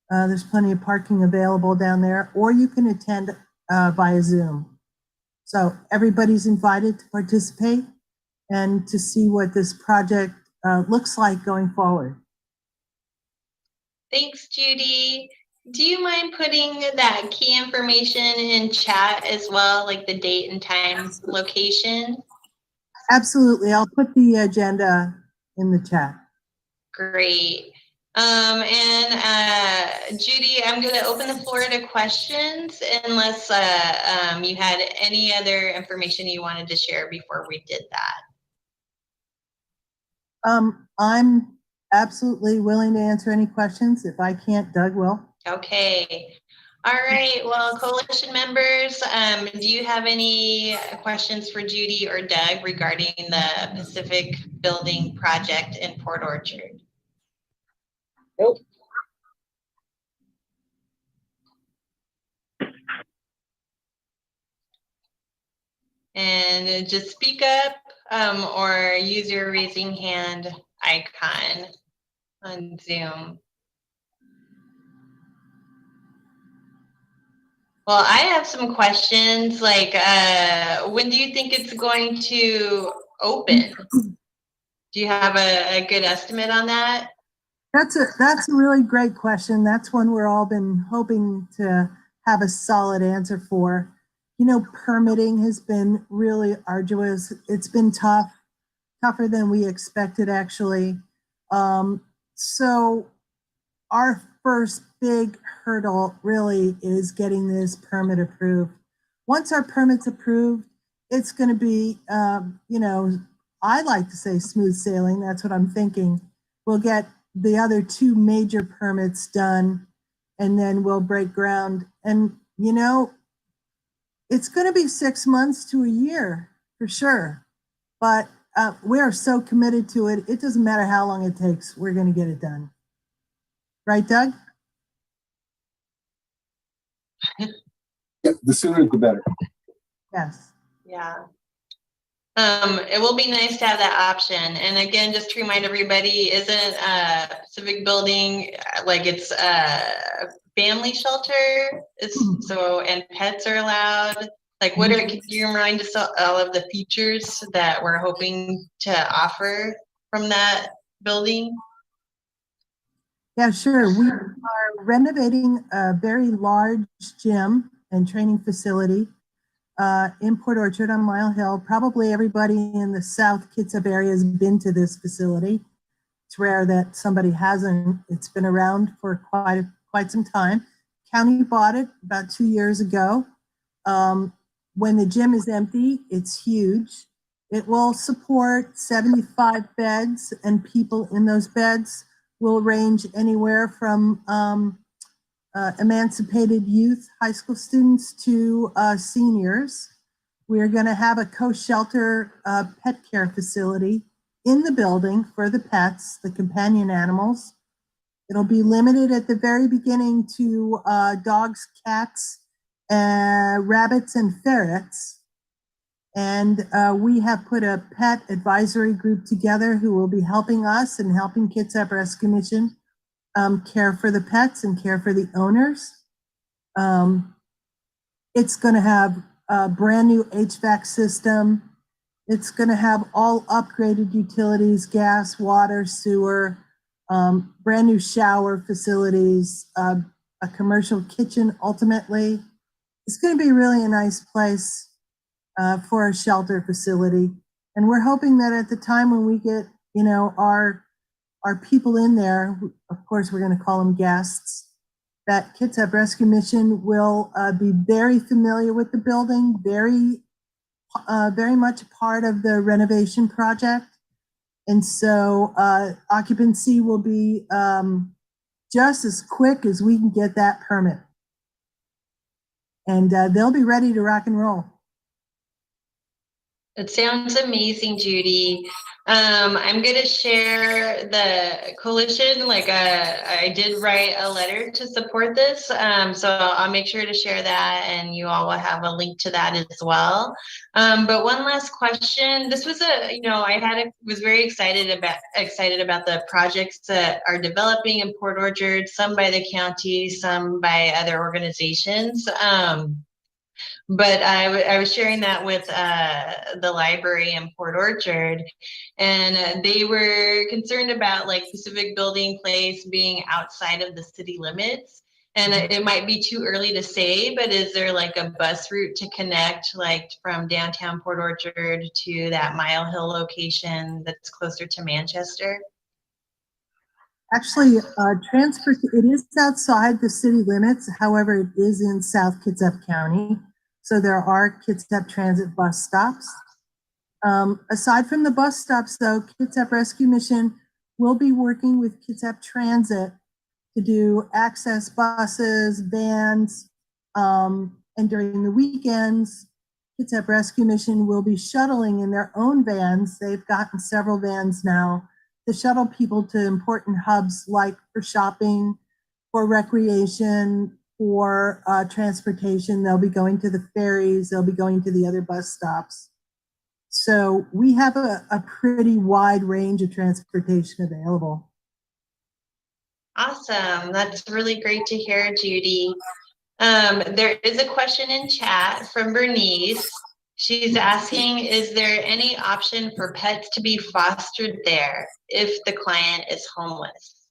There's plenty of parking available down there, or you can attend via Zoom. So everybody's invited to participate and to see what this project looks like going forward. Thanks, Judy. do you mind putting that key information in chat as well, like the date and time, location? Absolutely. I'll put the agenda in the chat. Great. Judy, I'm going to open the floor to questions unless you had any other information you wanted to share before we did that. I'm absolutely willing to answer any questions. If I can't, Doug will. Okay. All right. Well, coalition members, do you have any questions for Judy or Doug regarding the Pacific Building project in Port Orchard? Nope. And just speak up or use your raising hand icon on Zoom. Well, I have some questions like, when do you think it's going to open? Do you have a good estimate on that? That's a really great question. That's one we're all been hoping to have a solid answer for. You know, permitting has been really arduous. It's been tougher than we expected, actually. So our first big hurdle really is getting this permit approved. Once our permit's approved, it's going to be, you know, I like to say smooth sailing. That's what I'm thinking. We'll get the other two major permits done, and then we'll break ground. And, you know, it's going to be 6 months to a year for sure. But we are so committed to it. It doesn't matter how long it takes. We're going to get it done. Right, Doug? Yeah, the sooner the better. Yes. Yeah. It will be nice to have that option. And again, just to remind everybody, isn't Pacific Building like it's a family shelter? So, and pets are allowed. Like, what are, can you remind us all of the features that we're hoping to offer from that building? Yeah, sure. We are renovating a very large gym and training facility in Port Orchard on Mile Hill. Probably everybody in the South Kitsap area has been to this facility. It's rare that somebody hasn't. It's been around for quite some time. County bought it about 2 years ago. When the gym is empty, it's huge. It will support 75 beds, and people in those beds will range anywhere from emancipated youth, high school students, to seniors. We're going to have a co-shelter pet care facility in the building for the pets, the companion animals. It'll be limited at the very beginning to dogs, cats, rabbits, and ferrets. And we have put a pet advisory group together who will be helping us and helping Kitsap Rescue Mission care for the pets and care for the owners. It's going to have a brand new HVAC system. It's going to have all upgraded utilities, gas, water, sewer, brand new shower facilities, a commercial kitchen ultimately. It's going to be really a nice place for a shelter facility. And we're hoping that at the time when we get, you know, our people in there, of course, we're going to call them guests, that Kitsap Rescue Mission will be very familiar with the building, very much a part of the renovation project. And so occupancy will be just as quick as we can get that permit. And they'll be ready to rock and roll. It sounds amazing, Judy. I'm going to share the coalition. Like I did write a letter to support this. So I'll make sure to share that, and you all will have a link to that as well. But one last question. This was was very excited about the projects that are developing in Port Orchard, some by the county, some by other organizations. But I was sharing that with the library in Port Orchard, and they were concerned about like Pacific Building Place being outside of the city limits. And it might be too early to say, but is there like a bus route to connect, like from downtown Port Orchard to that Mile Hill location that's closer to Manchester? Actually, it is outside the city limits. However, it is in South Kitsap County. So there are Kitsap Transit bus stops. Aside from the bus stops, though, Kitsap Rescue Mission will be working with Kitsap Transit to do access buses, vans, and during the weekends, Kitsap Rescue Mission will be shuttling in their own vans. They've gotten several vans now to shuttle people to important hubs like for shopping, for recreation, for transportation. They'll be going to the ferries, they'll be going to the other bus stops. So we have a pretty wide range of transportation available. Awesome. That's really great to hear, Judy. There is a question in chat from Bernice. She's asking, is there any option for pets to be fostered there if the client is homeless?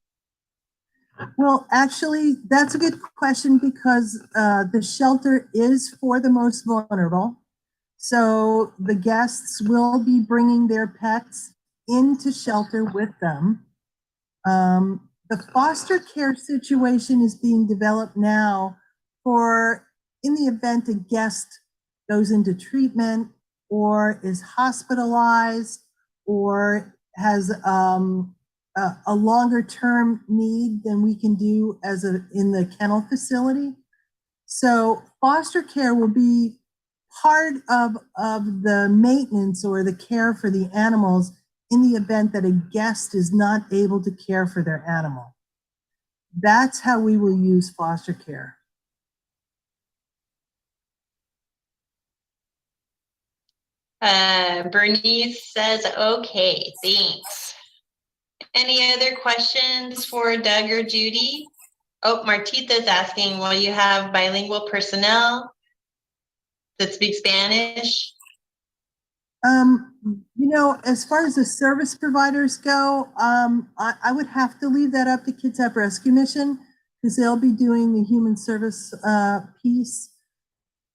Well, actually, that's a good question because the shelter is for the most vulnerable. So the guests will be bringing their pets into shelter with them. The foster care situation is being developed now for in the event a guest goes into treatment or is hospitalized or has a longer term need than we can do in the kennel facility. So foster care will be part of the maintenance or the care for the animals in the event that a guest is not able to care for their animal. That's how we will use foster care. Bernice says, okay, thanks. Any other questions for Doug or Judy? Oh, Martita's asking, will you have bilingual personnel that speak Spanish? You know, as far as the service providers go, I would have to leave that up to Kitsap Rescue Mission because they'll be doing the human service piece.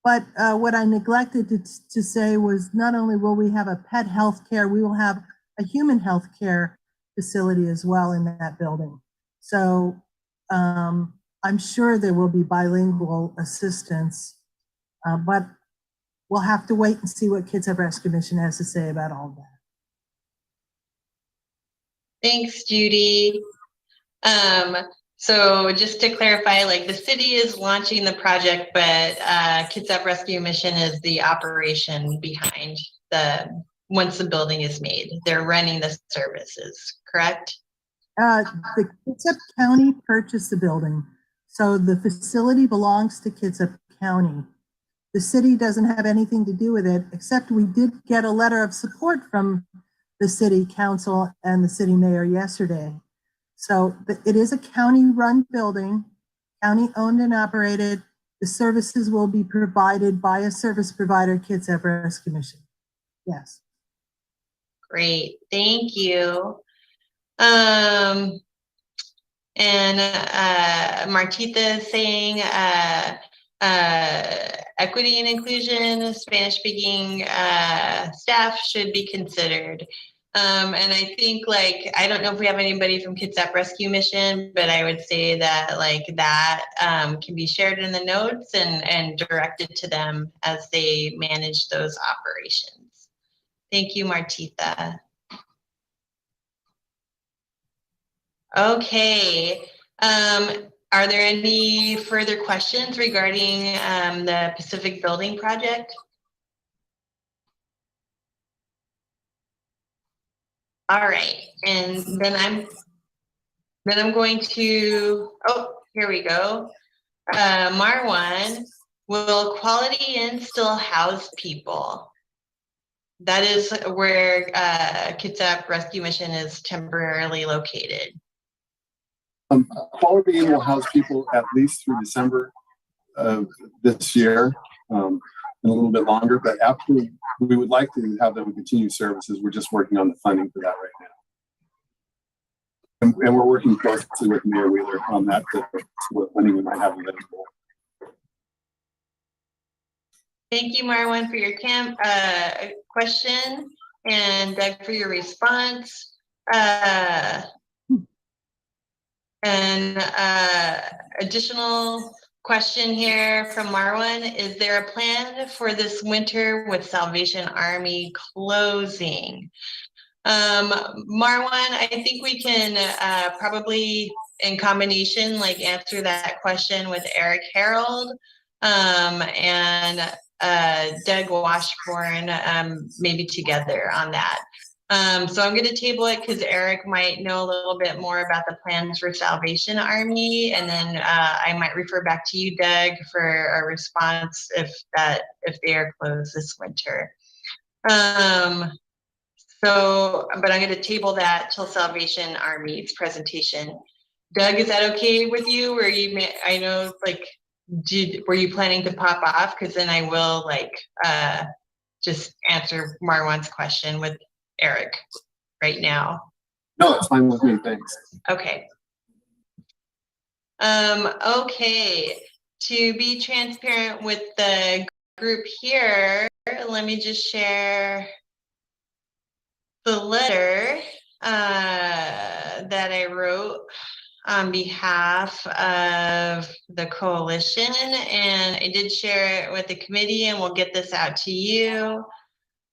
But what I neglected to say was not only will we have a pet health care, we will have a human health care facility as well in that building. So I'm sure there will be bilingual assistance, but we'll have to wait and see what Kitsap Rescue Mission has to say about all of that. Thanks, Judy. So just to clarify, like the city is launching the project, but Kitsap Rescue Mission is the operation behind once the building is made. They're running the services, correct? The Kitsap County purchased the building. So the facility belongs to Kitsap County. The city doesn't have anything to do with it, except we did get a letter of support from the city council and the city mayor yesterday. So it is a county-run building, county-owned and operated. The services will be provided by a service provider, Kitsap Rescue Mission. Yes. Great, thank you. And Martita is saying equity and inclusion, Spanish-speaking staff should be considered. And I think, like, I don't know if we have anybody from Kitsap Rescue Mission, but I would say that, like, that can be shared in the notes and directed to them as they manage those operations. Thank you, Martita. Okay. Are there any further questions regarding the Pacific Building Project? All right, and then I'm going to, oh, here we go. Marwan, will Quality Inn still house people? That is where Kitsap Rescue Mission is temporarily located. Quality Inn will house people at least through December of this year, and a little bit longer, but after we would like to have them continue services. We're just working on the funding for that right now. And we're working closely with Mayor Wheeler on that, what funding we might have available. Thank you, Marwan, for your question, and Doug for your response. Additional question here from Marwan. Is there a plan for this winter with Salvation Army closing? Marwan, I think we can probably in combination like answer that question with Eric Harrold and Doug Washburn maybe together on that. So I'm going to table it because Eric might know a little bit more about the plans for Salvation Army, and then I might refer back to you, Doug, for a response if they are closed this winter. But I'm going to table that till Salvation Army's presentation. Doug, is that okay with you? Were you, I know, like, were you planning to pop off? Because then I will like just answer Marwan's question with Eric right now. No, it's fine with me. Thanks. Okay. Okay. To be transparent with the group here, let me just share the letter that I wrote on behalf of the coalition, and I did share it with the committee, and we'll get this out to you.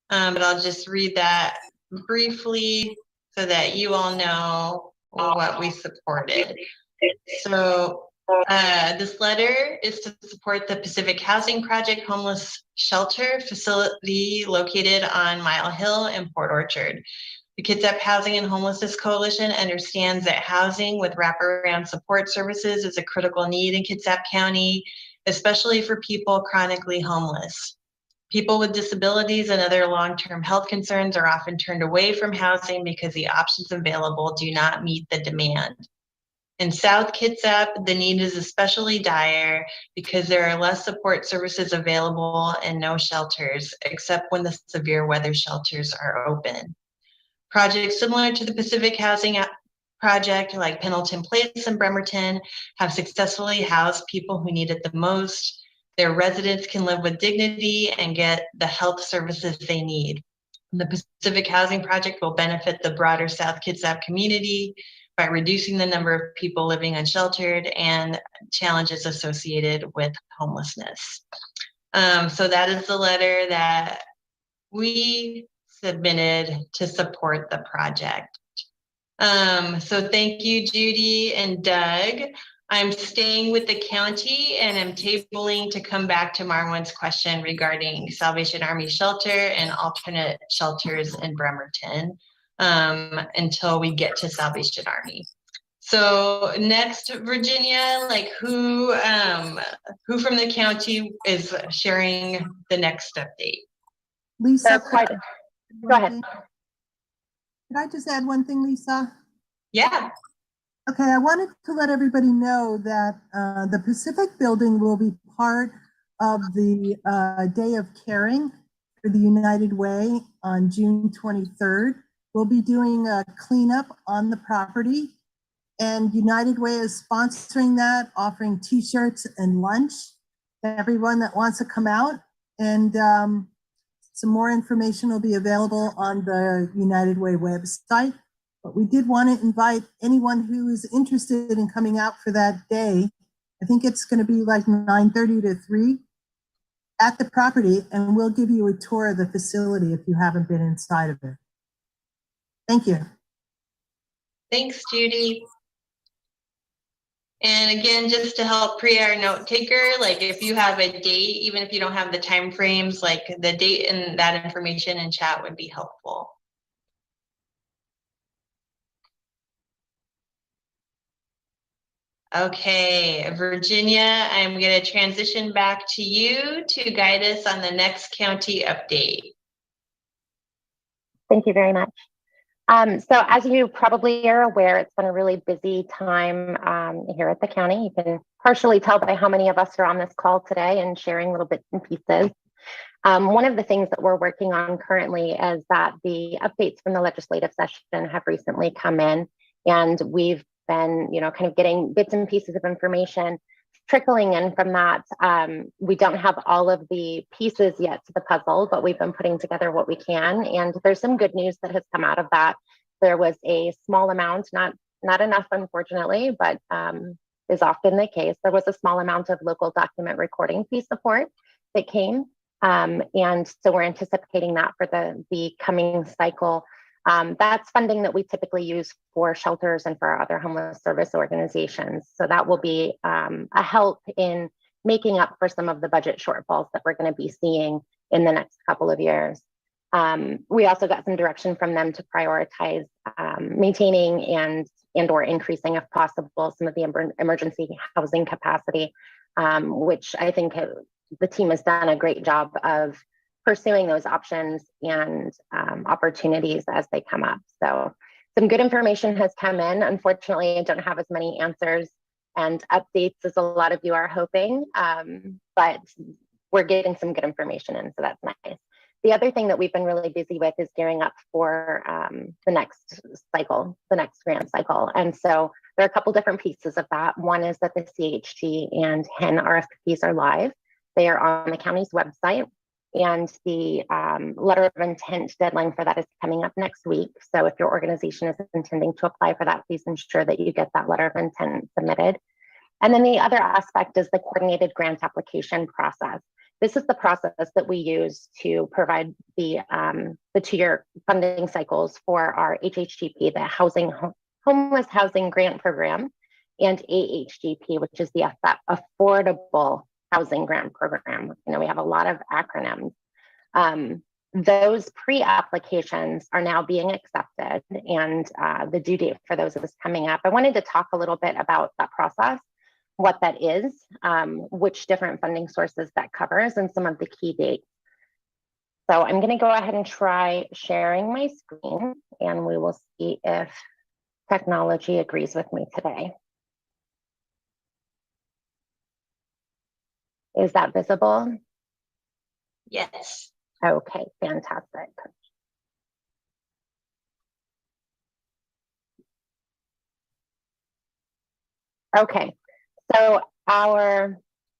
But I'll just read that briefly so that you all know what we supported. So this letter is to support the Pacific Housing Project homeless shelter facility located on Mile Hill in Port Orchard. The Kitsap Housing and Homelessness Coalition understands that housing with wraparound support services is a critical need in Kitsap County, especially for people chronically homeless. People with disabilities and other long-term health concerns are often turned away from housing because the options available do not meet the demand. In South Kitsap, the need is especially dire because there are less support services available and no shelters, except when the severe weather shelters are open. Projects similar to the Pacific Housing Project, like Pendleton Place and Bremerton, have successfully housed people who need it the most. Their residents can live with dignity and get the health services they need. The Pacific Housing Project will benefit the broader South Kitsap community by reducing the number of people living unsheltered and challenges associated with homelessness. So that is the letter that we submitted to support the project. So thank you, Judy and Doug. I'm staying with the county and I'm tabling to come back to Marwan's question regarding Salvation Army shelter and alternate shelters in Bremerton until we get to Salvation Army. So next, Virginia, like who from the county is sharing the next update? Lisa, Go ahead. Could I just add one thing, Lisa? Yeah. Okay, I wanted to let everybody know that the Pacific Building will be part of the Day of Caring for the United Way on June 23rd. We'll be doing a cleanup on the property, and United Way is sponsoring that, offering t-shirts and lunch to everyone that wants to come out. And some more information will be available on the United Way website. But we did want to invite anyone who is interested in coming out for that day. I think it's going to be like 9:30 to 3 at the property, and we'll give you a tour of the facility if you haven't been inside of it. Thank you. Thanks, Judy. And again, just to help our note taker, like if you have a date, even if you don't have the time frames, like the date and that information in chat would be helpful. Okay, Virginia, I'm going to transition back to you to guide us on the next county update. Thank you very much. So as you probably are aware, it's been a really busy time here at the county. You can partially tell by how many of us are on this call today and sharing little bits and pieces. One of the things that we're working on currently is that the updates from the legislative session have recently come in, And we've been, kind of getting bits and pieces of information trickling in from that. We don't have all of the pieces yet to the puzzle, but we've been putting together what we can. And there's some good news that has come out of that. There was a small amount, not enough, unfortunately, but is often the case. There was a small amount of local document recording fee support that came. And so we're anticipating that for the coming cycle. That's funding that we typically use for shelters and for other homeless service organizations. So that will be a help in making up for some of the budget shortfalls that we're going to be seeing in the next couple of years. We also got some direction from them to prioritize maintaining and or increasing, if possible, some of the emergency housing capacity, which I think the team has done a great job of pursuing those options and opportunities as they come up. So some good information has come in. Unfortunately, I don't have as many answers and updates as a lot of you are hoping, but we're getting some good information in, so that's nice. The other thing that we've been really busy with is gearing up for the next cycle, the next grant cycle. And so there are a couple different pieces of that. One is that the CHG and HEN RFPs are live. They are on the county's website. And the letter of intent deadline for that is coming up next week. So if your organization is intending to apply for that, please ensure that you get that letter of intent submitted. And then the other aspect is the coordinated grant application process. This is the process that we use to provide the 2-year funding cycles for our HHGP, the Homeless Housing Grant Program, and AHGP, which is the Affordable Housing Grant Program. We have a lot of acronyms. Those pre-applications are now being accepted, and the due date for those is coming up. I wanted to talk a little bit about that process, what that is, which different funding sources that covers, and some of the key dates. So I'm going to go ahead and try sharing my screen, and we will see if technology agrees with me today. Is that visible? Yes. Okay, fantastic. Okay, so our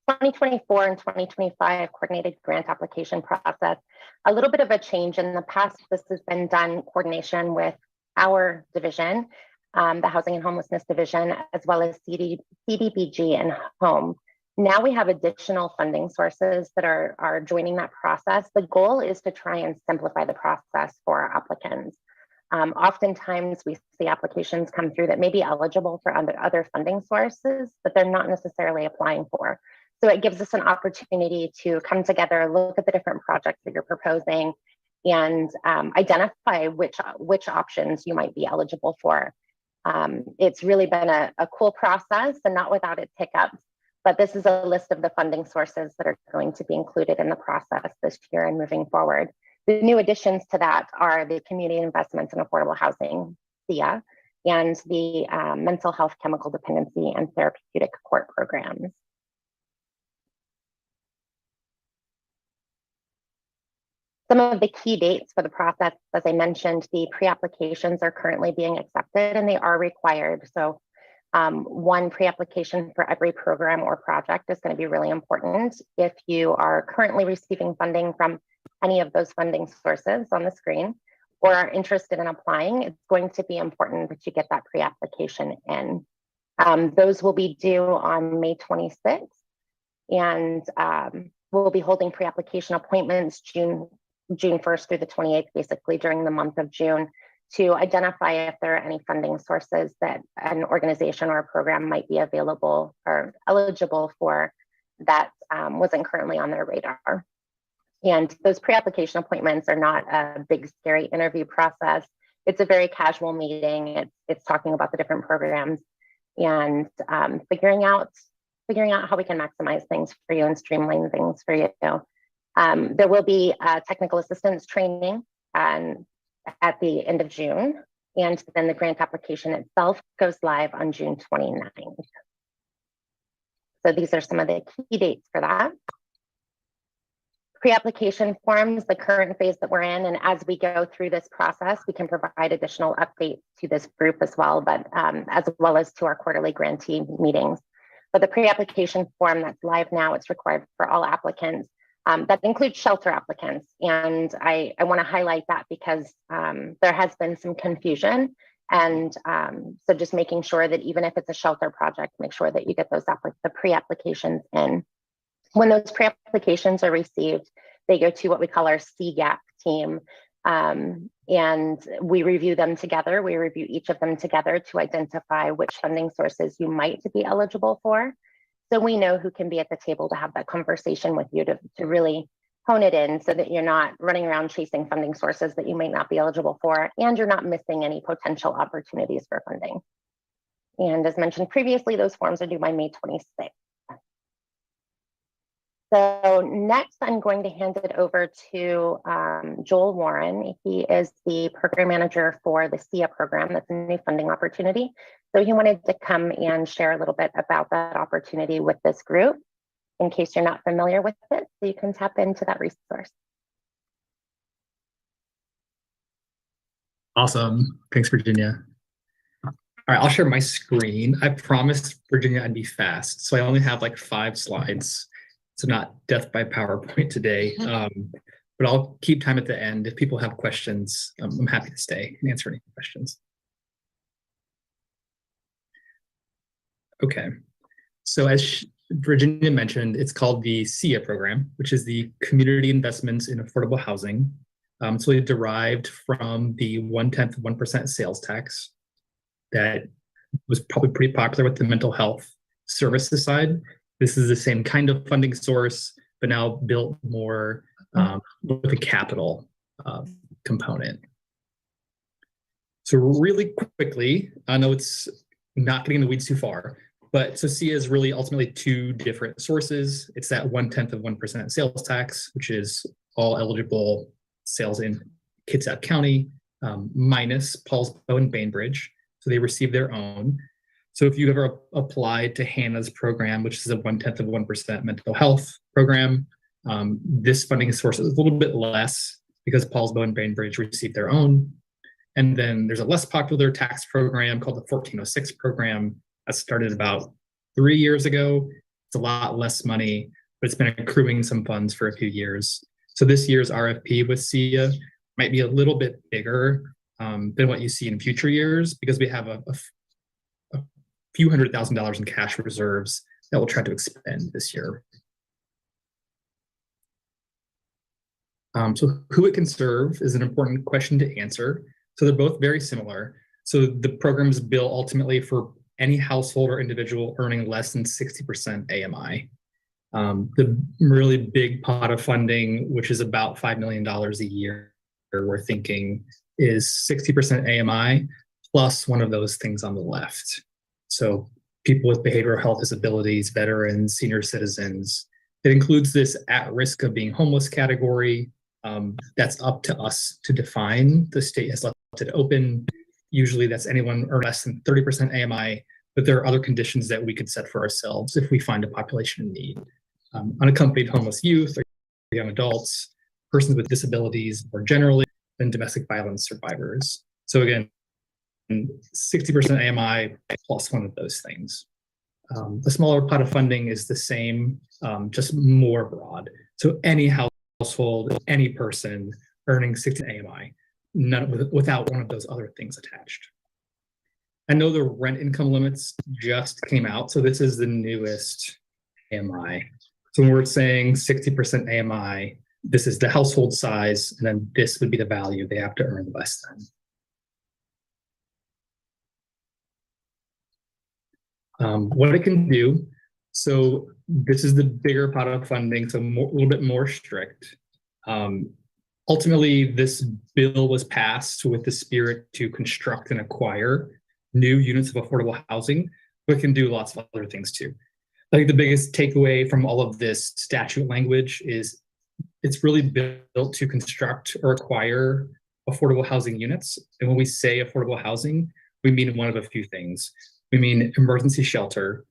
2024 and 2025 coordinated grant application process, a little bit of a change. In the past, this has been done in coordination with our division, the Housing and Homelessness Division, as well as CDBG and Home. Now we have additional funding sources that are joining that process. The goal is to try and simplify the process for our applicants. Oftentimes we see applications come through that may be eligible for other funding sources, but they're not necessarily applying for. So it gives us an opportunity to come together, look at the different projects that you're proposing, and identify which options you might be eligible for. It's really been a cool process and not without its hiccups. But this is a list of the funding sources that are going to be included in the process this year and moving forward. The new additions to that are the Community Investments in Affordable Housing, CIA, and the Mental Health, Chemical Dependency, and Therapeutic Court programs. Some of the key dates for the process, as I mentioned, the pre-applications are currently being accepted and they are required. So one pre-application for every program or project is going to be really important. If you are currently receiving funding from any of those funding sources on the screen or are interested in applying, it's going to be important that you get that pre-application in. Those will be due on May 26th, and we'll be holding pre-application appointments June 1st through the 28th, basically during the month of June, to identify if there are any funding sources that an organization or a program might be available or eligible for that wasn't currently on their radar. And those pre-application appointments are not a big, scary interview process. It's a very casual meeting. It's talking about the different programs and figuring out how we can maximize things for you and streamline things for you. There will be technical assistance training at the end of June, and then the grant application itself goes live on June 29th. So these are some of the key dates for that. pre-application forms, the current phase that we're in, and as we go through this process, we can provide additional updates to this group as well, but as well as to our quarterly grantee meetings. But the pre-application form that's live now, it's required for all applicants. That includes shelter applicants. And I want to highlight that because there has been some confusion. And so just making sure that even if it's a shelter project, make sure that you get those the pre-applications in. When those pre-applications are received, they go to what we call our CGAP team. And we review them together. We review each of them together to identify which funding sources you might be eligible for. So we know who can be at the table to have that conversation with you to really hone it in so that you're not running around chasing funding sources that you might not be eligible for, and you're not missing any potential opportunities for funding. And as mentioned previously, those forms are due by May 26th. So next, I'm going to hand it over to Joel Warren. He is the program manager for the SIA program. That's a new funding opportunity. So he wanted to come and share a little bit about that opportunity with this group, in case you're not familiar with it, so you can tap into that resource. Awesome. Thanks, Virginia. All right, I'll share my screen. I promised Virginia I'd be fast, so I only have like 5 slides. So not death by PowerPoint today, but I'll keep time at the end. If people have questions, I'm happy to stay and answer any questions. Okay, so as Virginia mentioned, it's called the SIA program, which is the Community Investments in Affordable Housing. So it derived from the 0.1% sales tax that was probably pretty popular with the mental health services side. This is the same kind of funding source, but now built more with a capital component. So really quickly, I know it's not getting in the weeds too far, but so SIA is really ultimately 2 different sources. It's that 0.1% sales tax, which is all eligible sales in Kitsap County, minus Paulsbo and Bainbridge. So they receive their own. So if you ever applied to Hannah's program, which is a 0.1% mental health program, this funding source is a little bit less because Paulsbo and Bainbridge receive their own. And then there's a less popular tax program called the 1406 program that started about 3 years ago. It's a lot less money, but it's been accruing some funds for a few years. So this year's RFP with SIA might be a little bit bigger than what you see in future years because we have a few $100,000 in cash reserves that we'll try to expend this year. So who it can serve is an important question to answer. So they're both very similar. So the programs bill ultimately for any household or individual earning less than 60% AMI. The really big pot of funding, which is about $5 million a year, we're thinking is 60% AMI plus one of those things on the left. So people with behavioral health disabilities, veterans, senior citizens. It includes this at risk of being homeless category. That's up to us to define. The state has left it open. Usually that's anyone or less than 30% AMI, but there are other conditions that we could set for ourselves if we find a population in need. Unaccompanied homeless youth or young adults, persons with disabilities more generally, and domestic violence survivors. So again, 60% AMI plus one of those things. The smaller pot of funding is the same, just more broad. So any household, any person earning 60 AMI, without one of those other things attached. I know the rent income limits just came out, so this is the newest AMI. So when we're saying 60% AMI, this is the household size, and then this would be the value they have to earn less than. What it can do, so this is the bigger pot of funding, so a little bit more strict. Ultimately, this bill was passed with the spirit to construct and acquire new units of affordable housing, but it can do lots of other things too. I think the biggest takeaway from all of this statute language is it's really built to construct or acquire affordable housing units. And when we say affordable housing, we mean one of a few things. We mean emergency shelter,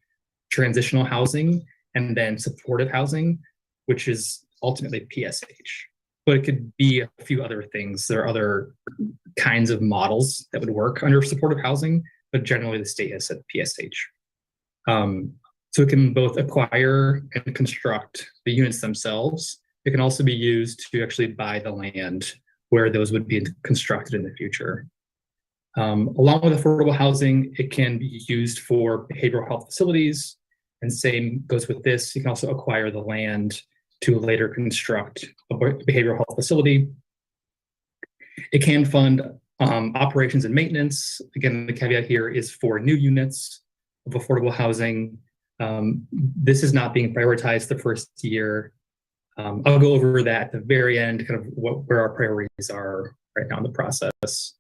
transitional housing, and then supportive housing, which is ultimately PSH, but it could be a few other things. There are other kinds of models that would work under supportive housing, but generally the state has said PSH. So it can both acquire and construct the units themselves. It can also be used to actually buy the land where those would be constructed in the future. Along with affordable housing, it can be used for behavioral health facilities, and same goes with this. You can also acquire the land to later construct a behavioral health facility. It can fund operations and maintenance. Again, the caveat here is for new units of affordable housing. This is not being prioritized the first year. I'll go over that at the very end, kind of where our priorities are right now in the process.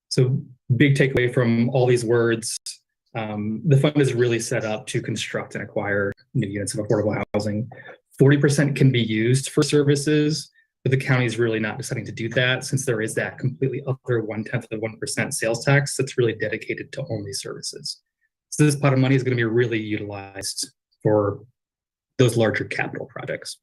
So big takeaway from all these words, the fund is really set up to construct and acquire new units of affordable housing. 40% can be used for services, but the county is really not deciding to do that since there is that completely other 0.1% sales tax that's really dedicated to only services. So this pot of money is going to be really utilized for those larger capital projects.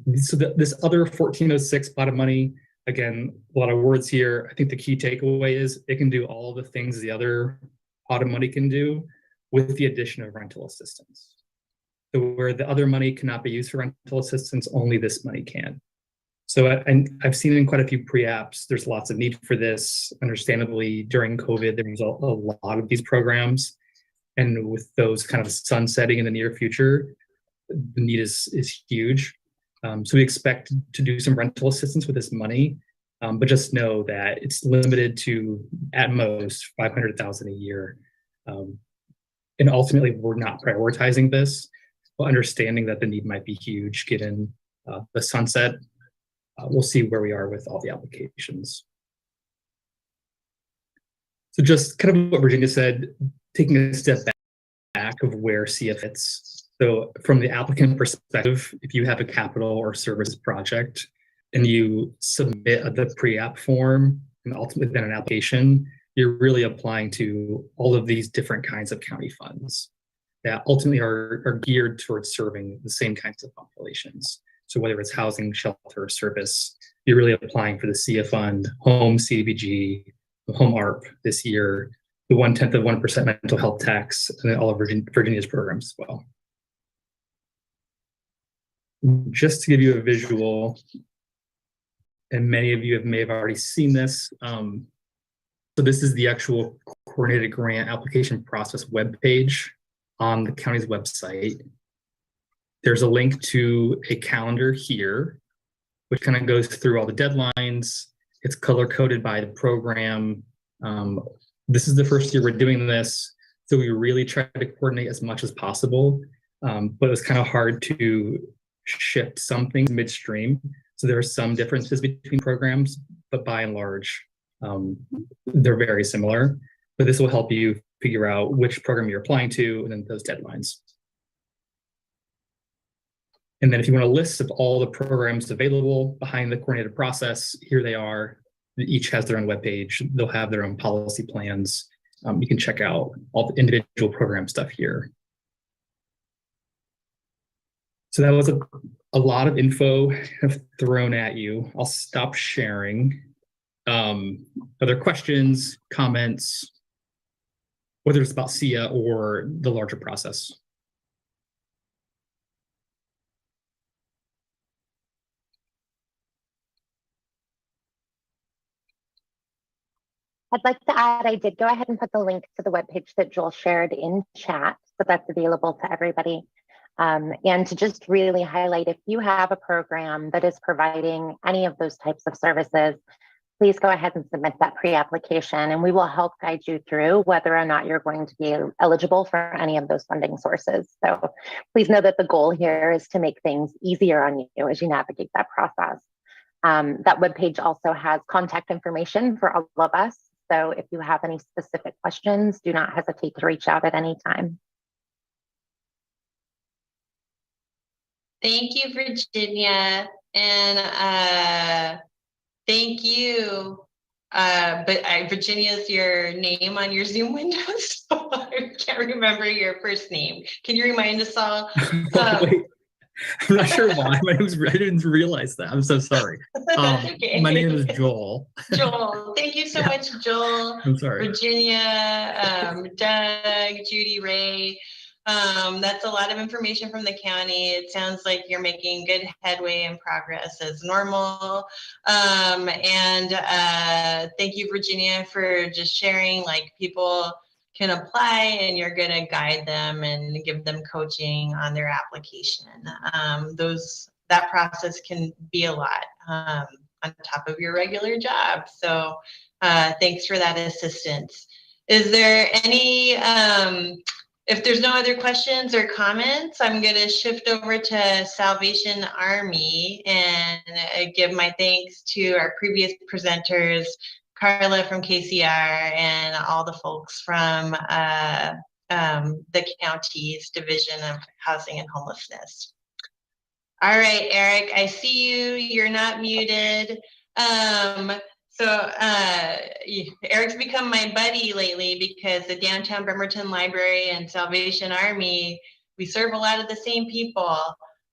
This other 1406 pot of money, again, a lot of words here. I think the key takeaway is it can do all the things the other pot of money can do with the addition of rental assistance. So where the other money cannot be used for rental assistance, only this money can. So I've seen in quite a few pre-apps, there's lots of need for this. Understandably, during COVID, there was a lot of these programs. And with those kind of sunsetting in the near future, the need is huge. So we expect to do some rental assistance with this money, but just know that it's limited to at most $500,000 a year. And ultimately, we're not prioritizing this, but understanding that the need might be huge given the sunset. We'll see where we are with all the applications. So just kind of what Virginia said, taking a step back of where CF fits. So from the applicant perspective, if you have a capital or service project and you submit the pre-app form and ultimately then an application, you're really applying to all of these different kinds of county funds that ultimately are geared towards serving the same kinds of populations. So whether it's housing, shelter, or service, you're really applying for the CF fund, home, CDBG, home ARP this year, the 0.1% mental health tax, and then all of Virginia's programs as well. Just to give you a visual, and many of you may have already seen this. So this is the actual coordinated grant application process webpage on the county's website. There's a link to a calendar here, which kind of goes through all the deadlines. It's color-coded by the program. This is the first year we're doing this, so we really try to coordinate as much as possible, but it was kind of hard to shift some things midstream. So there are some differences between programs, but by and large, they're very similar. But this will help you figure out which program you're applying to and then those deadlines. And then if you want a list of all the programs available behind the coordinated process, here they are. Each has their own webpage. They'll have their own policy plans. You can check out all the individual program stuff here. So that was a lot of info thrown at you. I'll stop sharing. Other questions, comments, whether it's about SIA or the larger process? I'd like to add, I did go ahead and put the link to the webpage that Joel shared in chat, so that's available to everybody. And to just really highlight, if you have a program that is providing any of those types of services, please go ahead and submit that pre-application, and we will help guide you through whether or not you're going to be eligible for any of those funding sources. So please know that the goal here is to make things easier on you as you navigate that process. That webpage also has contact information for all of us. So if you have any specific questions, do not hesitate to reach out at any time. Thank you, Virginia. And thank you, Virginia's your name on your Zoom window, so I can't remember your first name. Can you remind us all? Wait, I'm not sure why. I didn't realize that. I'm so sorry. Okay. My name is Joel. Joel, thank you so much, Joel. I'm sorry. Virginia, Doug, Judy, Ray. That's a lot of information from the county. It sounds like you're making good headway and progress as normal. Thank you, Virginia, for just sharing, like, people can apply and you're going to guide them and give them coaching on their application. That process can be a lot on top of your regular job. So thanks for that assistance. Is there any, if there's no other questions or comments, I'm going to shift over to Salvation Army and give my thanks to our previous presenters, Carla from KCR and all the folks from the county's Division of Housing and Homelessness. All right, Eric, I see you. You're not muted. Eric's become my buddy lately because the Downtown Bremerton Library and Salvation Army, we serve a lot of the same people.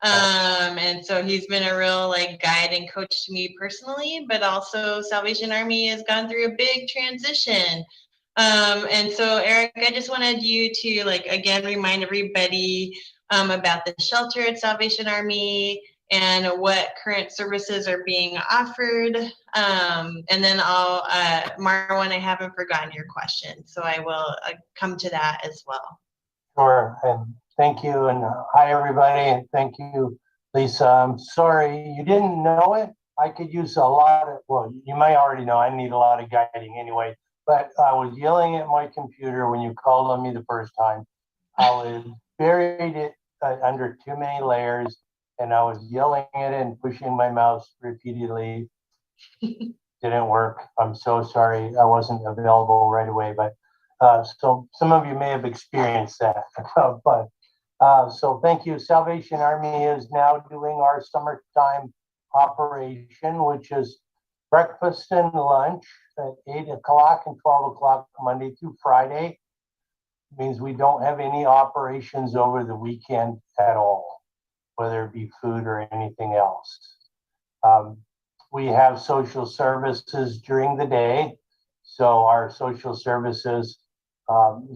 And so he's been a real guide and coach to me personally, but also Salvation Army has gone through a big transition. And so Eric, I just wanted you to again, remind everybody about the shelter at Salvation Army and what current services are being offered. And then Marwan, I haven't forgotten your question, so I will come to that as well. Sure, and thank you, and hi everybody, and thank you, Lisa. I'm sorry you didn't know it. I could use a lot of, well, you might already know I need a lot of guiding anyway, but I was yelling at my computer when you called on me the first time. I was buried it under too many layers, and I was yelling at it and pushing my mouse repeatedly. Didn't work. I'm so sorry I wasn't available right away, but so some of you may have experienced that. So thank you. Salvation Army is now doing our summertime operation, which is breakfast and lunch at 8 o'clock and 12 o'clock Monday through Friday. It means we don't have any operations over the weekend at all, whether it be food or anything else. We have social services during the day. So our social services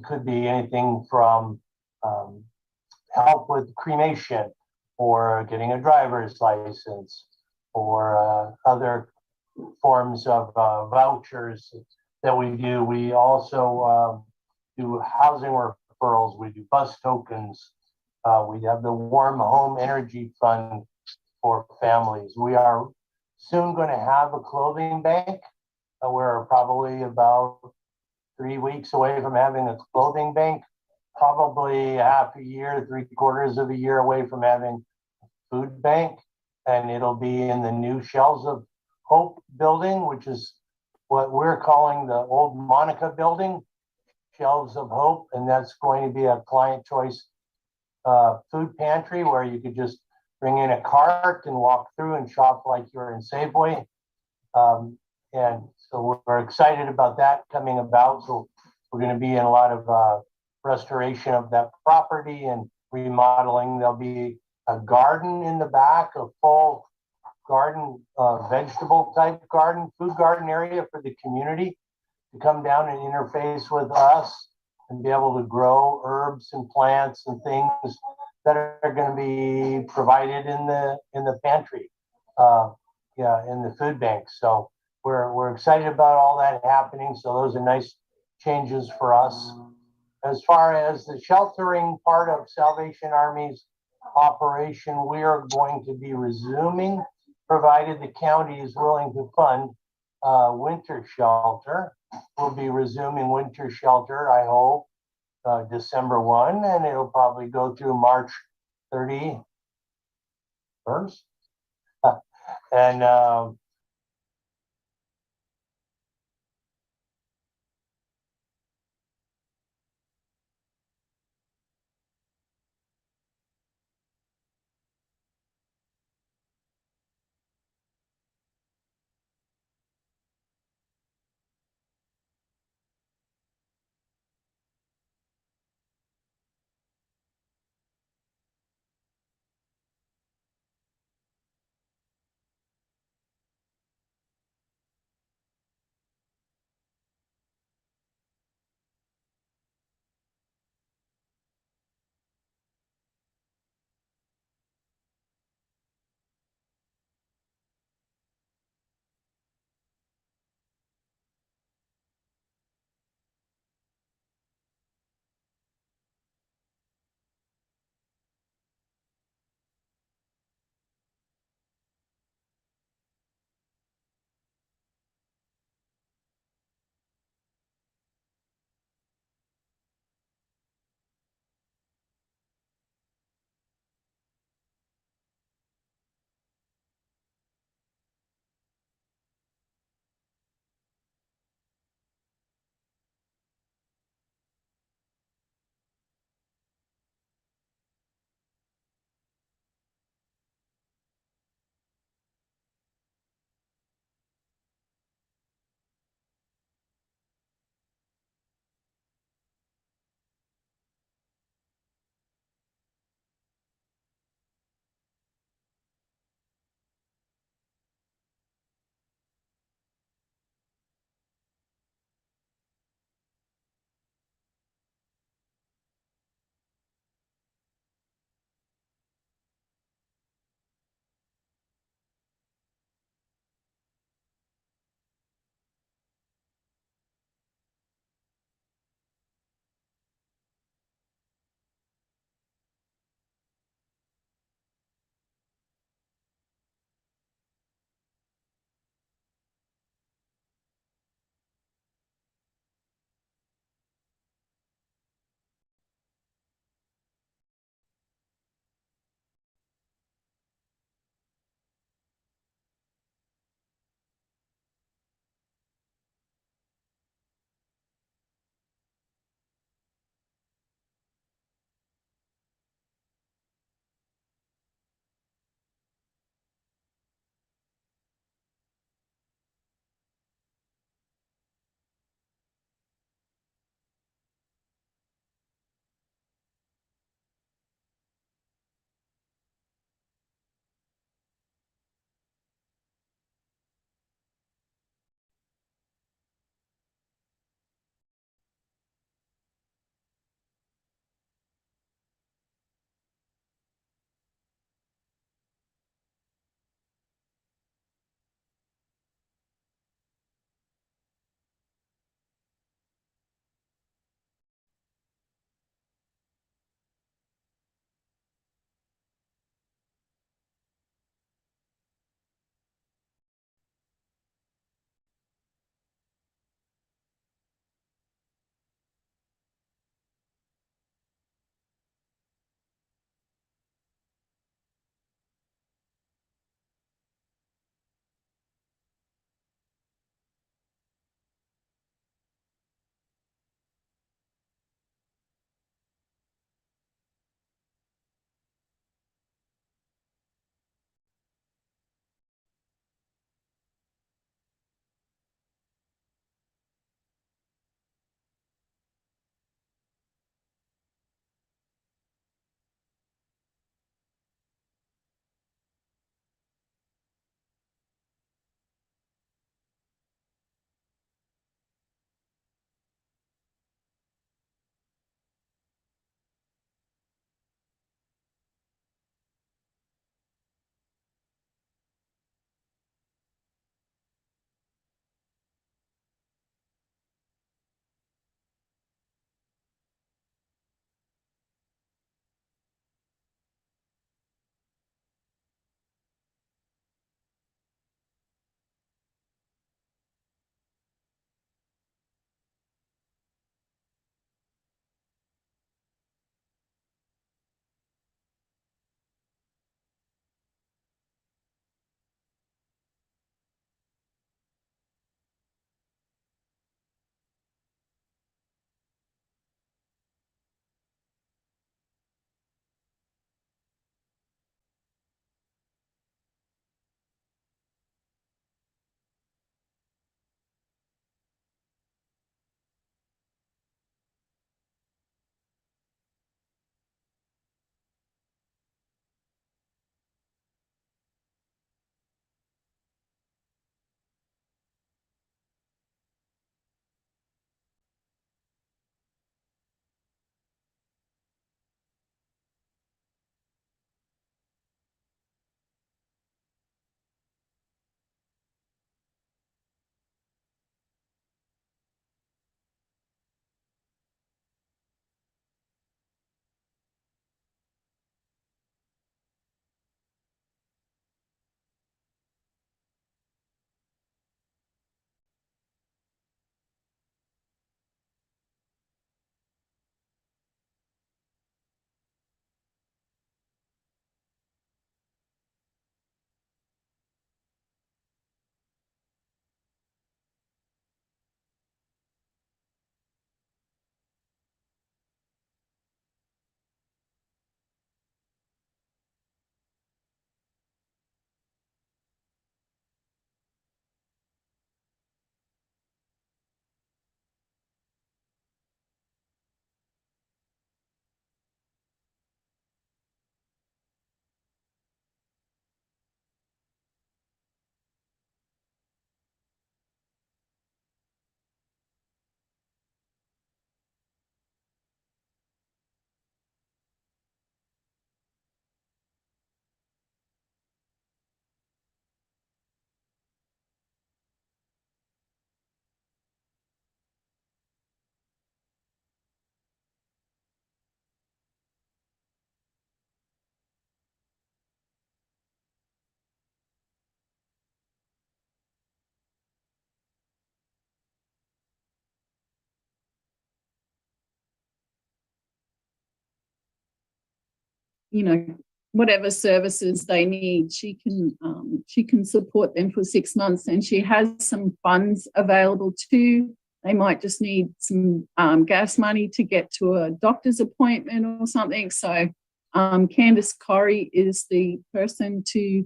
could be anything from help with cremation or getting a driver's license or other forms of vouchers that we do. We also do housing referrals. We do bus tokens. We have the Warm Home Energy Fund for families. We are soon going to have a clothing bank. We're probably about 3 weeks away from having a clothing bank, probably half a year, 3/4 of a year away from having a food bank. And it'll be in the new Shelves of Hope building, which is what we're calling the old Monica building, Shelves of Hope. And that's going to be a client choice food pantry where you could just bring in a cart and walk through and shop like you're in Safeway. And so we're excited about that coming about. So we're going to be in a lot of restoration of that property and remodeling. There'll be a garden in the back, a full garden, vegetable type garden, food garden area for the community to come down and interface with us and be able to grow herbs and plants and things that are going to be provided in the pantry, in the food bank. So we're excited about all that happening. So those are nice changes for us. As far as the sheltering part of Salvation Army's operation, we are going to be resuming, provided the county is willing to fund winter shelter. We'll be resuming winter shelter, I hope, December 1, and it'll probably go through March 31st. And you know, whatever services they need, she can support them for 6 months, and she has some funds available too. They might just need some gas money to get to a doctor's appointment or something. So Candace Corrie is the person to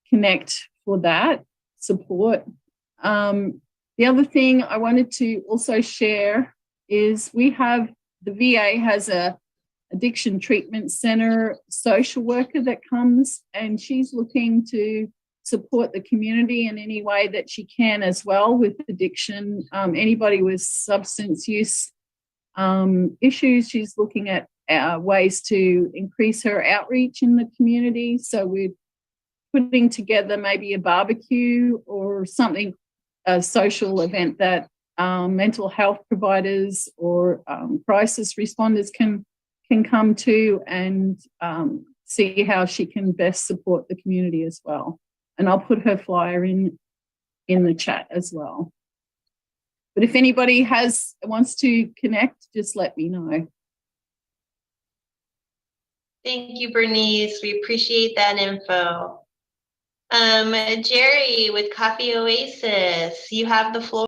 connect for that support. The other thing I wanted to also share is the VA has a addiction treatment center social worker that comes, and she's looking to support the community in any way that she can as well with addiction. Anybody with substance use issues, she's looking at ways to increase her outreach in the community. So we're putting together maybe a barbecue or something, a social event that mental health providers or crisis responders can come to, and see how she can best support the community as well. And I'll put her flyer in the chat as well. But if anybody wants to connect, just let me know. Thank you, Bernice. We appreciate that info. Jerry with Coffee Oasis, you have the floor.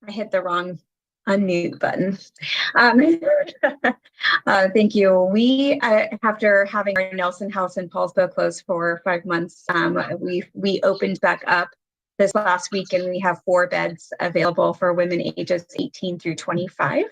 I hit the wrong unmute button. Thank you. We, after having our Nelson House in Paulsville closed for 5 months, we opened back up this last week, and we have 4 beds available for women ages 18 through 25.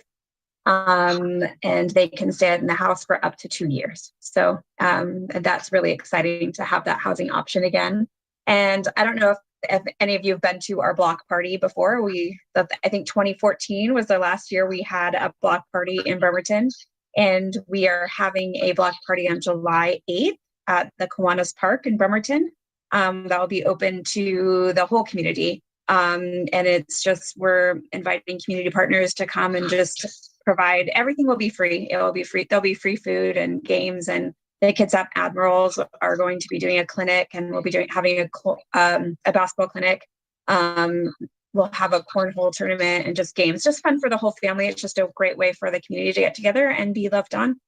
And they can stay in the house for up to 2 years. So that's really exciting to have that housing option again. And I don't know if any of you have been to our block party before. I think 2014 was the last year we had a block party in Bremerton, and we are having a block party on July 8th at the Kiwanis Park in Bremerton. That will be open to the whole community. And it's just, we're inviting community partners to come and just provide, everything will be free. It will be free. There'll be free food and games, and the Kitsap Admirals are going to be doing a clinic, and we'll be having a basketball clinic. We'll have a cornhole tournament and just games, just fun for the whole family. It's just a great way for the community to get together and be loved on,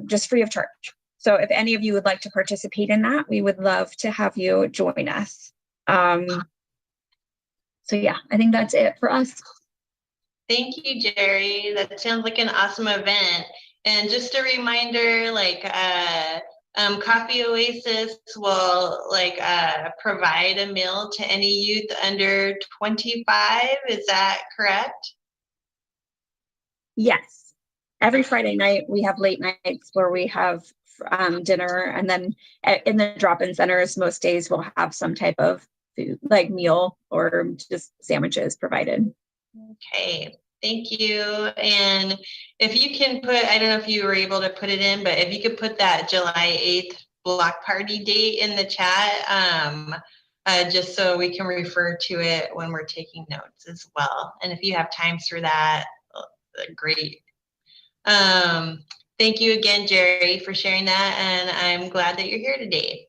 just free of charge. So if any of you would like to participate in that, we would love to have you join us. So yeah, I think that's it for us. Thank you, Jerry. That sounds like an awesome event. And just a reminder, Coffee Oasis will provide a meal to any youth under 25. Is that correct? Yes. Every Friday night we have late nights where we have dinner, and then in the drop-in centers, most days we'll have some type of food, like meal or just sandwiches provided. Okay. Thank you. And if you can put, I don't know if you were able to put it in, but if you could put that July 8th block party date in the chat, just so we can refer to it when we're taking notes as well. And if you have times for that, great. Thank you again, Jerry, for sharing that. And I'm glad that you're here today.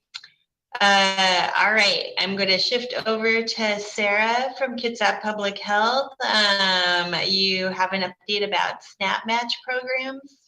All right, I'm going to shift over to Sarah from Kitsap Public Health. You have an update about SNAP match programs?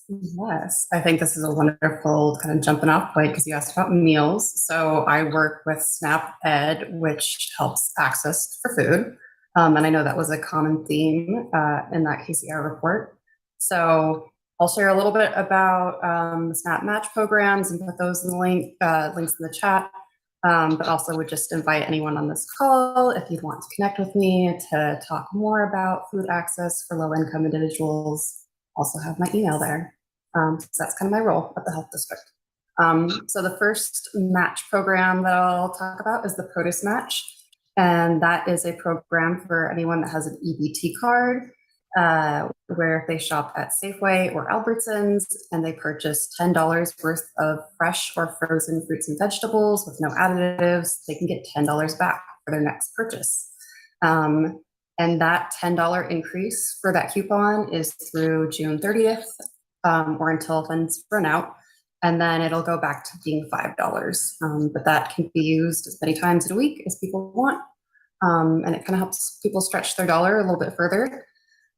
Yes, I think this is a wonderful kind of jumping off point because you asked about meals. So I work with SNAP Ed, which helps access for food. And I know that was a common theme in that KCR report. So I'll share a little bit about the SNAP match programs and put those in the links in the chat, but also would just invite anyone on this call, if you'd want to connect with me to talk more about food access for low-income individuals, also have my email there. So that's kind of my role at the health district. So the first match program that I'll talk about is the Produce Match, and that is a program for anyone that has an EBT card, where if they shop at Safeway or Albertsons and they purchase $10 worth of fresh or frozen fruits and vegetables with no additives, they can get $10 back for their next purchase. And that $10 increase for that coupon is through June 30th or until funds run out. And then it'll go back to being $5. But that can be used as many times in a week as people want. and it kind of helps people stretch their dollar a little bit further.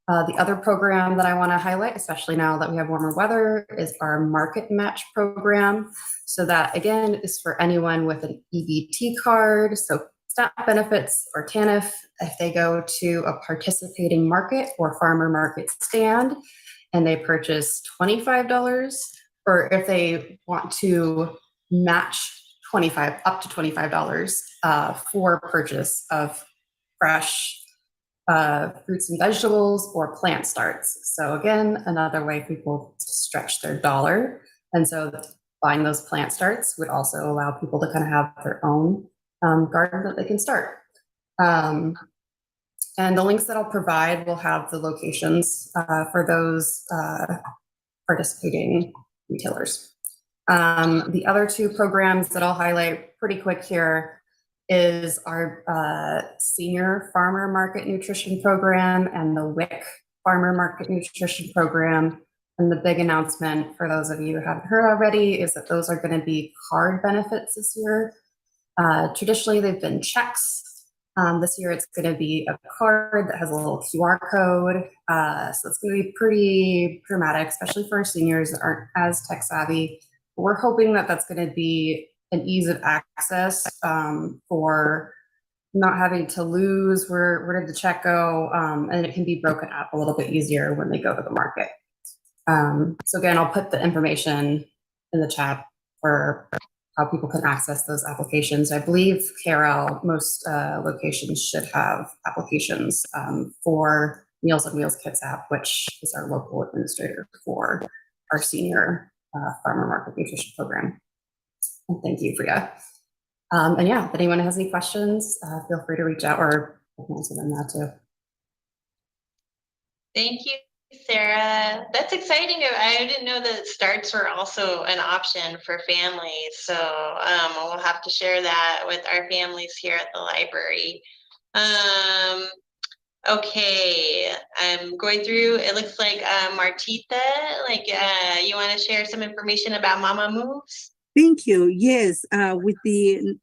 The other program that I want to highlight, especially now that we have warmer weather, is our Market Match program. So that, again, is for anyone with an EBT card, so SNAP benefits or TANF, if they go to a participating market or farmer market stand and they purchase $25, or if they want to match up to $25 for purchase of fresh fruits and vegetables or plant starts. So again, another way people to stretch their dollar. And so buying those plant starts would also allow people to kind of have their own garden that they can start. And the links that I'll provide will have the locations for those participating retailers. The other two programs that I'll highlight pretty quick here is our Senior Farmer Market Nutrition Program and the WIC Farmer Market Nutrition Program. And the big announcement for those of you who haven't heard already is that those are going to be card benefits this year. Traditionally, they've been checks. This year, it's going to be a card that has a little QR code. So it's going to be pretty dramatic, especially for our seniors that aren't as tech savvy. We're hoping that that's going to be an ease of access for not having to lose where did the check go, and it can be broken up a little bit easier when they go to the market. So again, I'll put the information in the chat for how people can access those applications. I believe, Carol, most locations should have applications for Meals on Wheels Kitsap, which is our local administrator for our senior farmer market nutrition program. And thank you, Frida. And yeah, if anyone has any questions, feel free to reach out, or I can answer them now too. Thank you, Sarah. That's exciting. I didn't know that starts were also an option for families. So we'll have to share that with our families here at the library. Okay, I'm going through, it looks like Martita, you want to share some information about Mama Moves? Thank you. Yes, with the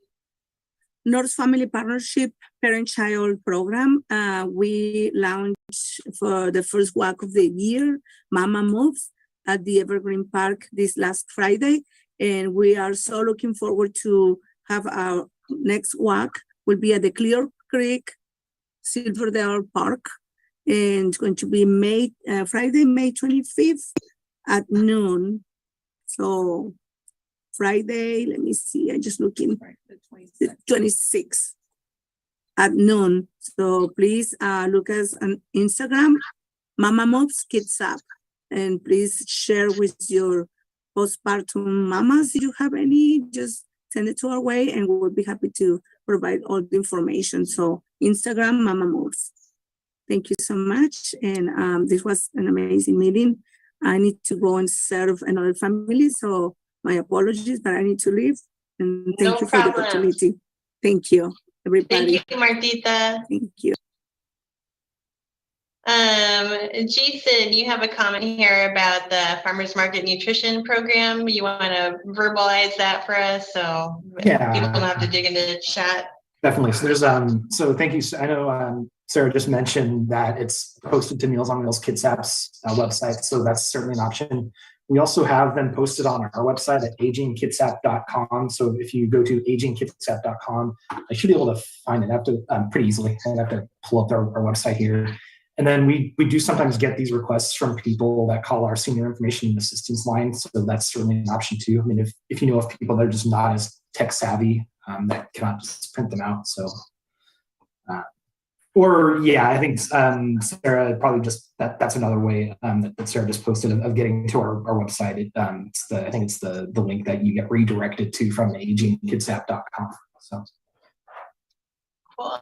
North Family Partnership Parent-Child Program, we launched for the first walk of the year, Mama Moves, at the Evergreen Park this last Friday. And we are so looking forward to have our next walk will be at the Clear Creek Silverdale Park. And it's going to be Friday, May 25th at noon. So Friday, let me see, I just looking, the 26th at noon. So please look us on Instagram, Mama Moves Kitsap, and please share with your postpartum mamas. If you have any, just send it to our way and we'll be happy to provide all the information. So Instagram, Mama Moves. Thank you so much. And this was an amazing meeting. I need to go and serve another family. So my apologies, but I need to leave. And thank you for the opportunity. Thank you, everybody. Thank you, Martita. Thank you. Jason, you have a comment here about the Farmers Market Nutrition Program. You want to verbalize that for us so yeah, people don't have to dig into the chat? Definitely. So there's so thank you. I know Sarah just mentioned that it's posted to Meals on Wheels Kitsap's website, so that's certainly an option. We also have them posted on our website at agingkitsap.com. So if you go to agingkitsap.com, I should be able to find it. I have to pretty easily. I have to pull up our website here. And then we do sometimes get these requests from people that call our senior information assistance line. So that's certainly an option too. I mean, if you know of people that are just not as tech savvy, that cannot just print them out. So, or yeah, I think Sarah probably just that's another way that Sarah just posted of getting to our website. I think it's the link that you get redirected to from agingkitsap.com. So cool.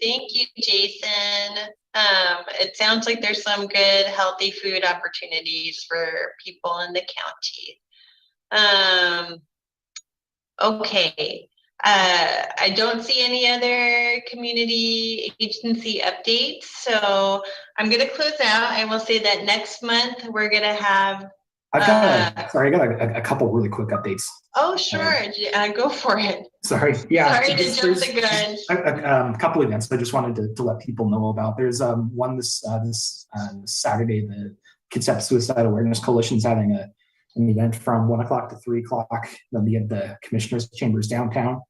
Thank you, Jason. It sounds like there's some good healthy food opportunities for people in the county. Okay. I don't see any other community agency updates, so I'm going to close out. I will say that next month we're going to have. I got a couple really quick updates. Oh, sure. Go for it. Sorry. Yeah. Sorry to jump the gun. A couple events I just wanted to let people know about. There's one this Saturday. The Kitsap Suicide Awareness Coalition is having an event from 1 o'clock to 3 o'clock. They'll be at the Commissioner's Chambers downtown.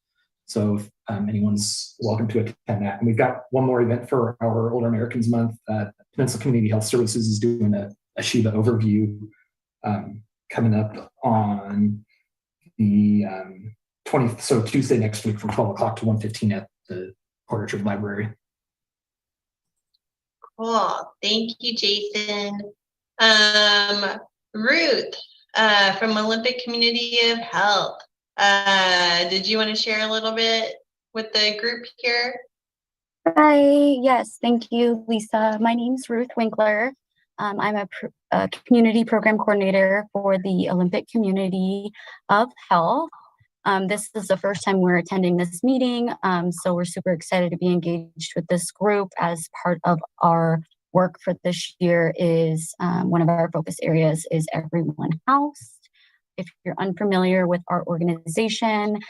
So if anyone's welcome to attend that. And we've got one more event for our Older Americans Month. Peninsula Community Health Services is doing a Shiva overview coming up on the 20th, so Tuesday next week from 12 o'clock to 1:15 at the Portrait Library. Cool. Thank you, Jason. Ruth from Olympic Community of Health. Did you want to share a little bit with the group here? Hi, yes, thank you, Lisa. My name's Ruth Winkler. I'm a community program coordinator for the Olympic Community of Health. This is the first time we're attending this meeting, so we're super excited to be engaged with this group. As part of our work for this year is one of our focus areas is everyone housed. If you're unfamiliar with our organization,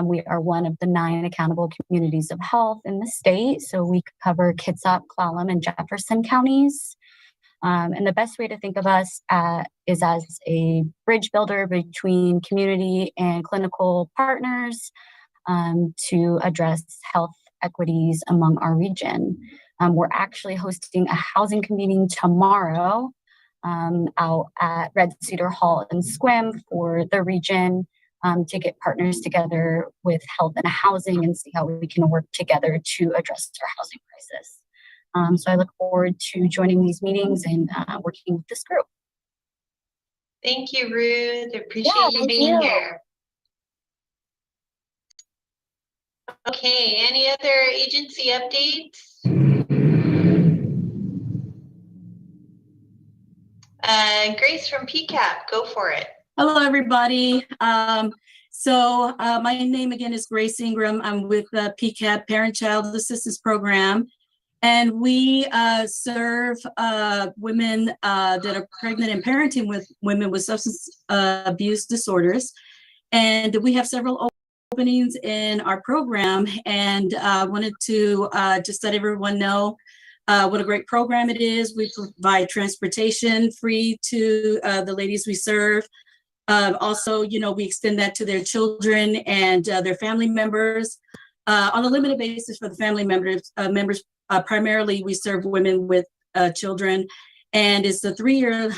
we are one of the 9 accountable communities of health in the state. So we cover Kitsap, Clallam, and Jefferson counties. And the best way to think of us is as a bridge builder between community and clinical partners to address health equities among our region. We're actually hosting a housing meeting tomorrow out at Red Cedar Hall in Sequim for the region to get partners together with health and housing and see how we can work together to address our housing crisis. So I look forward to joining these meetings and working with this group. Thank you, Ruth. Appreciate you being here. Okay, any other agency updates? Grace from PCAP, go for it. Hello, everybody. So my name again is Grace Ingram. I'm with the PCAP Parent-Child Assistance Program. And we serve women that are pregnant and parenting with women with substance abuse disorders. And we have several openings in our program, and wanted to just let everyone know what a great program it is. We provide transportation free to the ladies we serve. Also, you know, we extend that to their children and their family members on a limited basis for the family members. Primarily, we serve women with children, and it's a three-year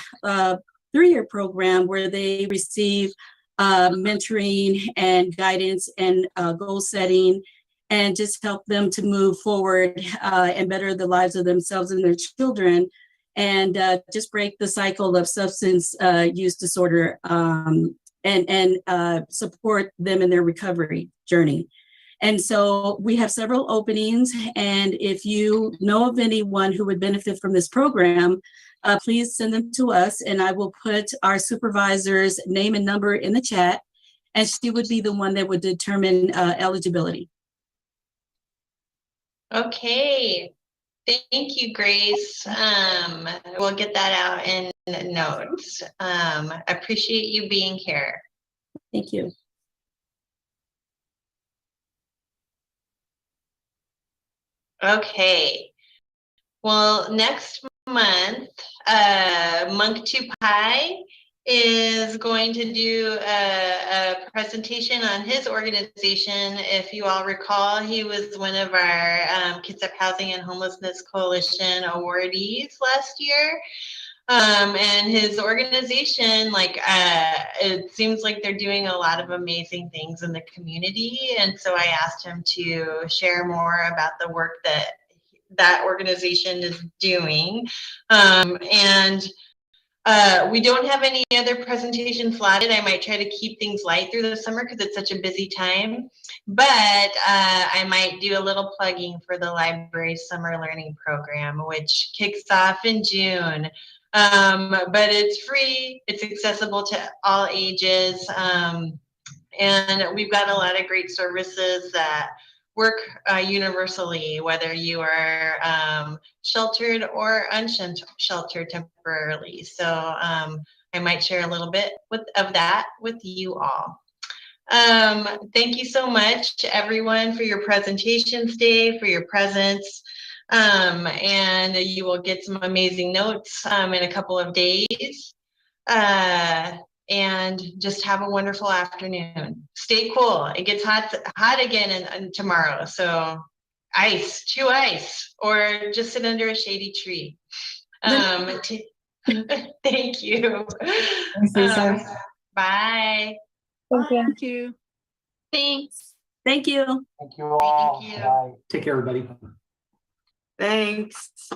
program where they receive mentoring and guidance and goal setting, and just help them to move forward and better the lives of themselves and their children, and just break the cycle of substance use disorder and support them in their recovery journey. And so we have several openings, and if you know of anyone who would benefit from this program, please send them to us, and I will put our supervisor's name and number in the chat, and she would be the one that would determine eligibility. Okay, thank you, Grace. We'll get that out in notes. Appreciate you being here. Thank you. Okay, well, next month, Monk Tupai is going to do a presentation on his organization. If you all recall, he was one of our Kitsap Housing and Homelessness Coalition awardees last year. And his organization, it seems like they're doing a lot of amazing things in the community. And so I asked him to share more about the work that organization is doing. We don't have any other presentations slotted. I might try to keep things light through the summer because it's such a busy time. But I might do a little plugging for the library's summer learning program, which kicks off in June. But it's free, it's accessible to all ages, and we've got a lot of great services that work universally, whether you are sheltered or unsheltered temporarily. So I might share a little bit of that with you all. Thank you so much, everyone, for your presentation today, for your presence. And you will get some amazing notes in a couple of days. And just have a wonderful afternoon. Stay cool. It gets hot again and tomorrow. So chew ice, or just sit under a shady tree. Thank you. Bye. Thank you. Thank you. Thanks. Thank you. Thank you all. Thank you. Bye. Take care, everybody. Thanks.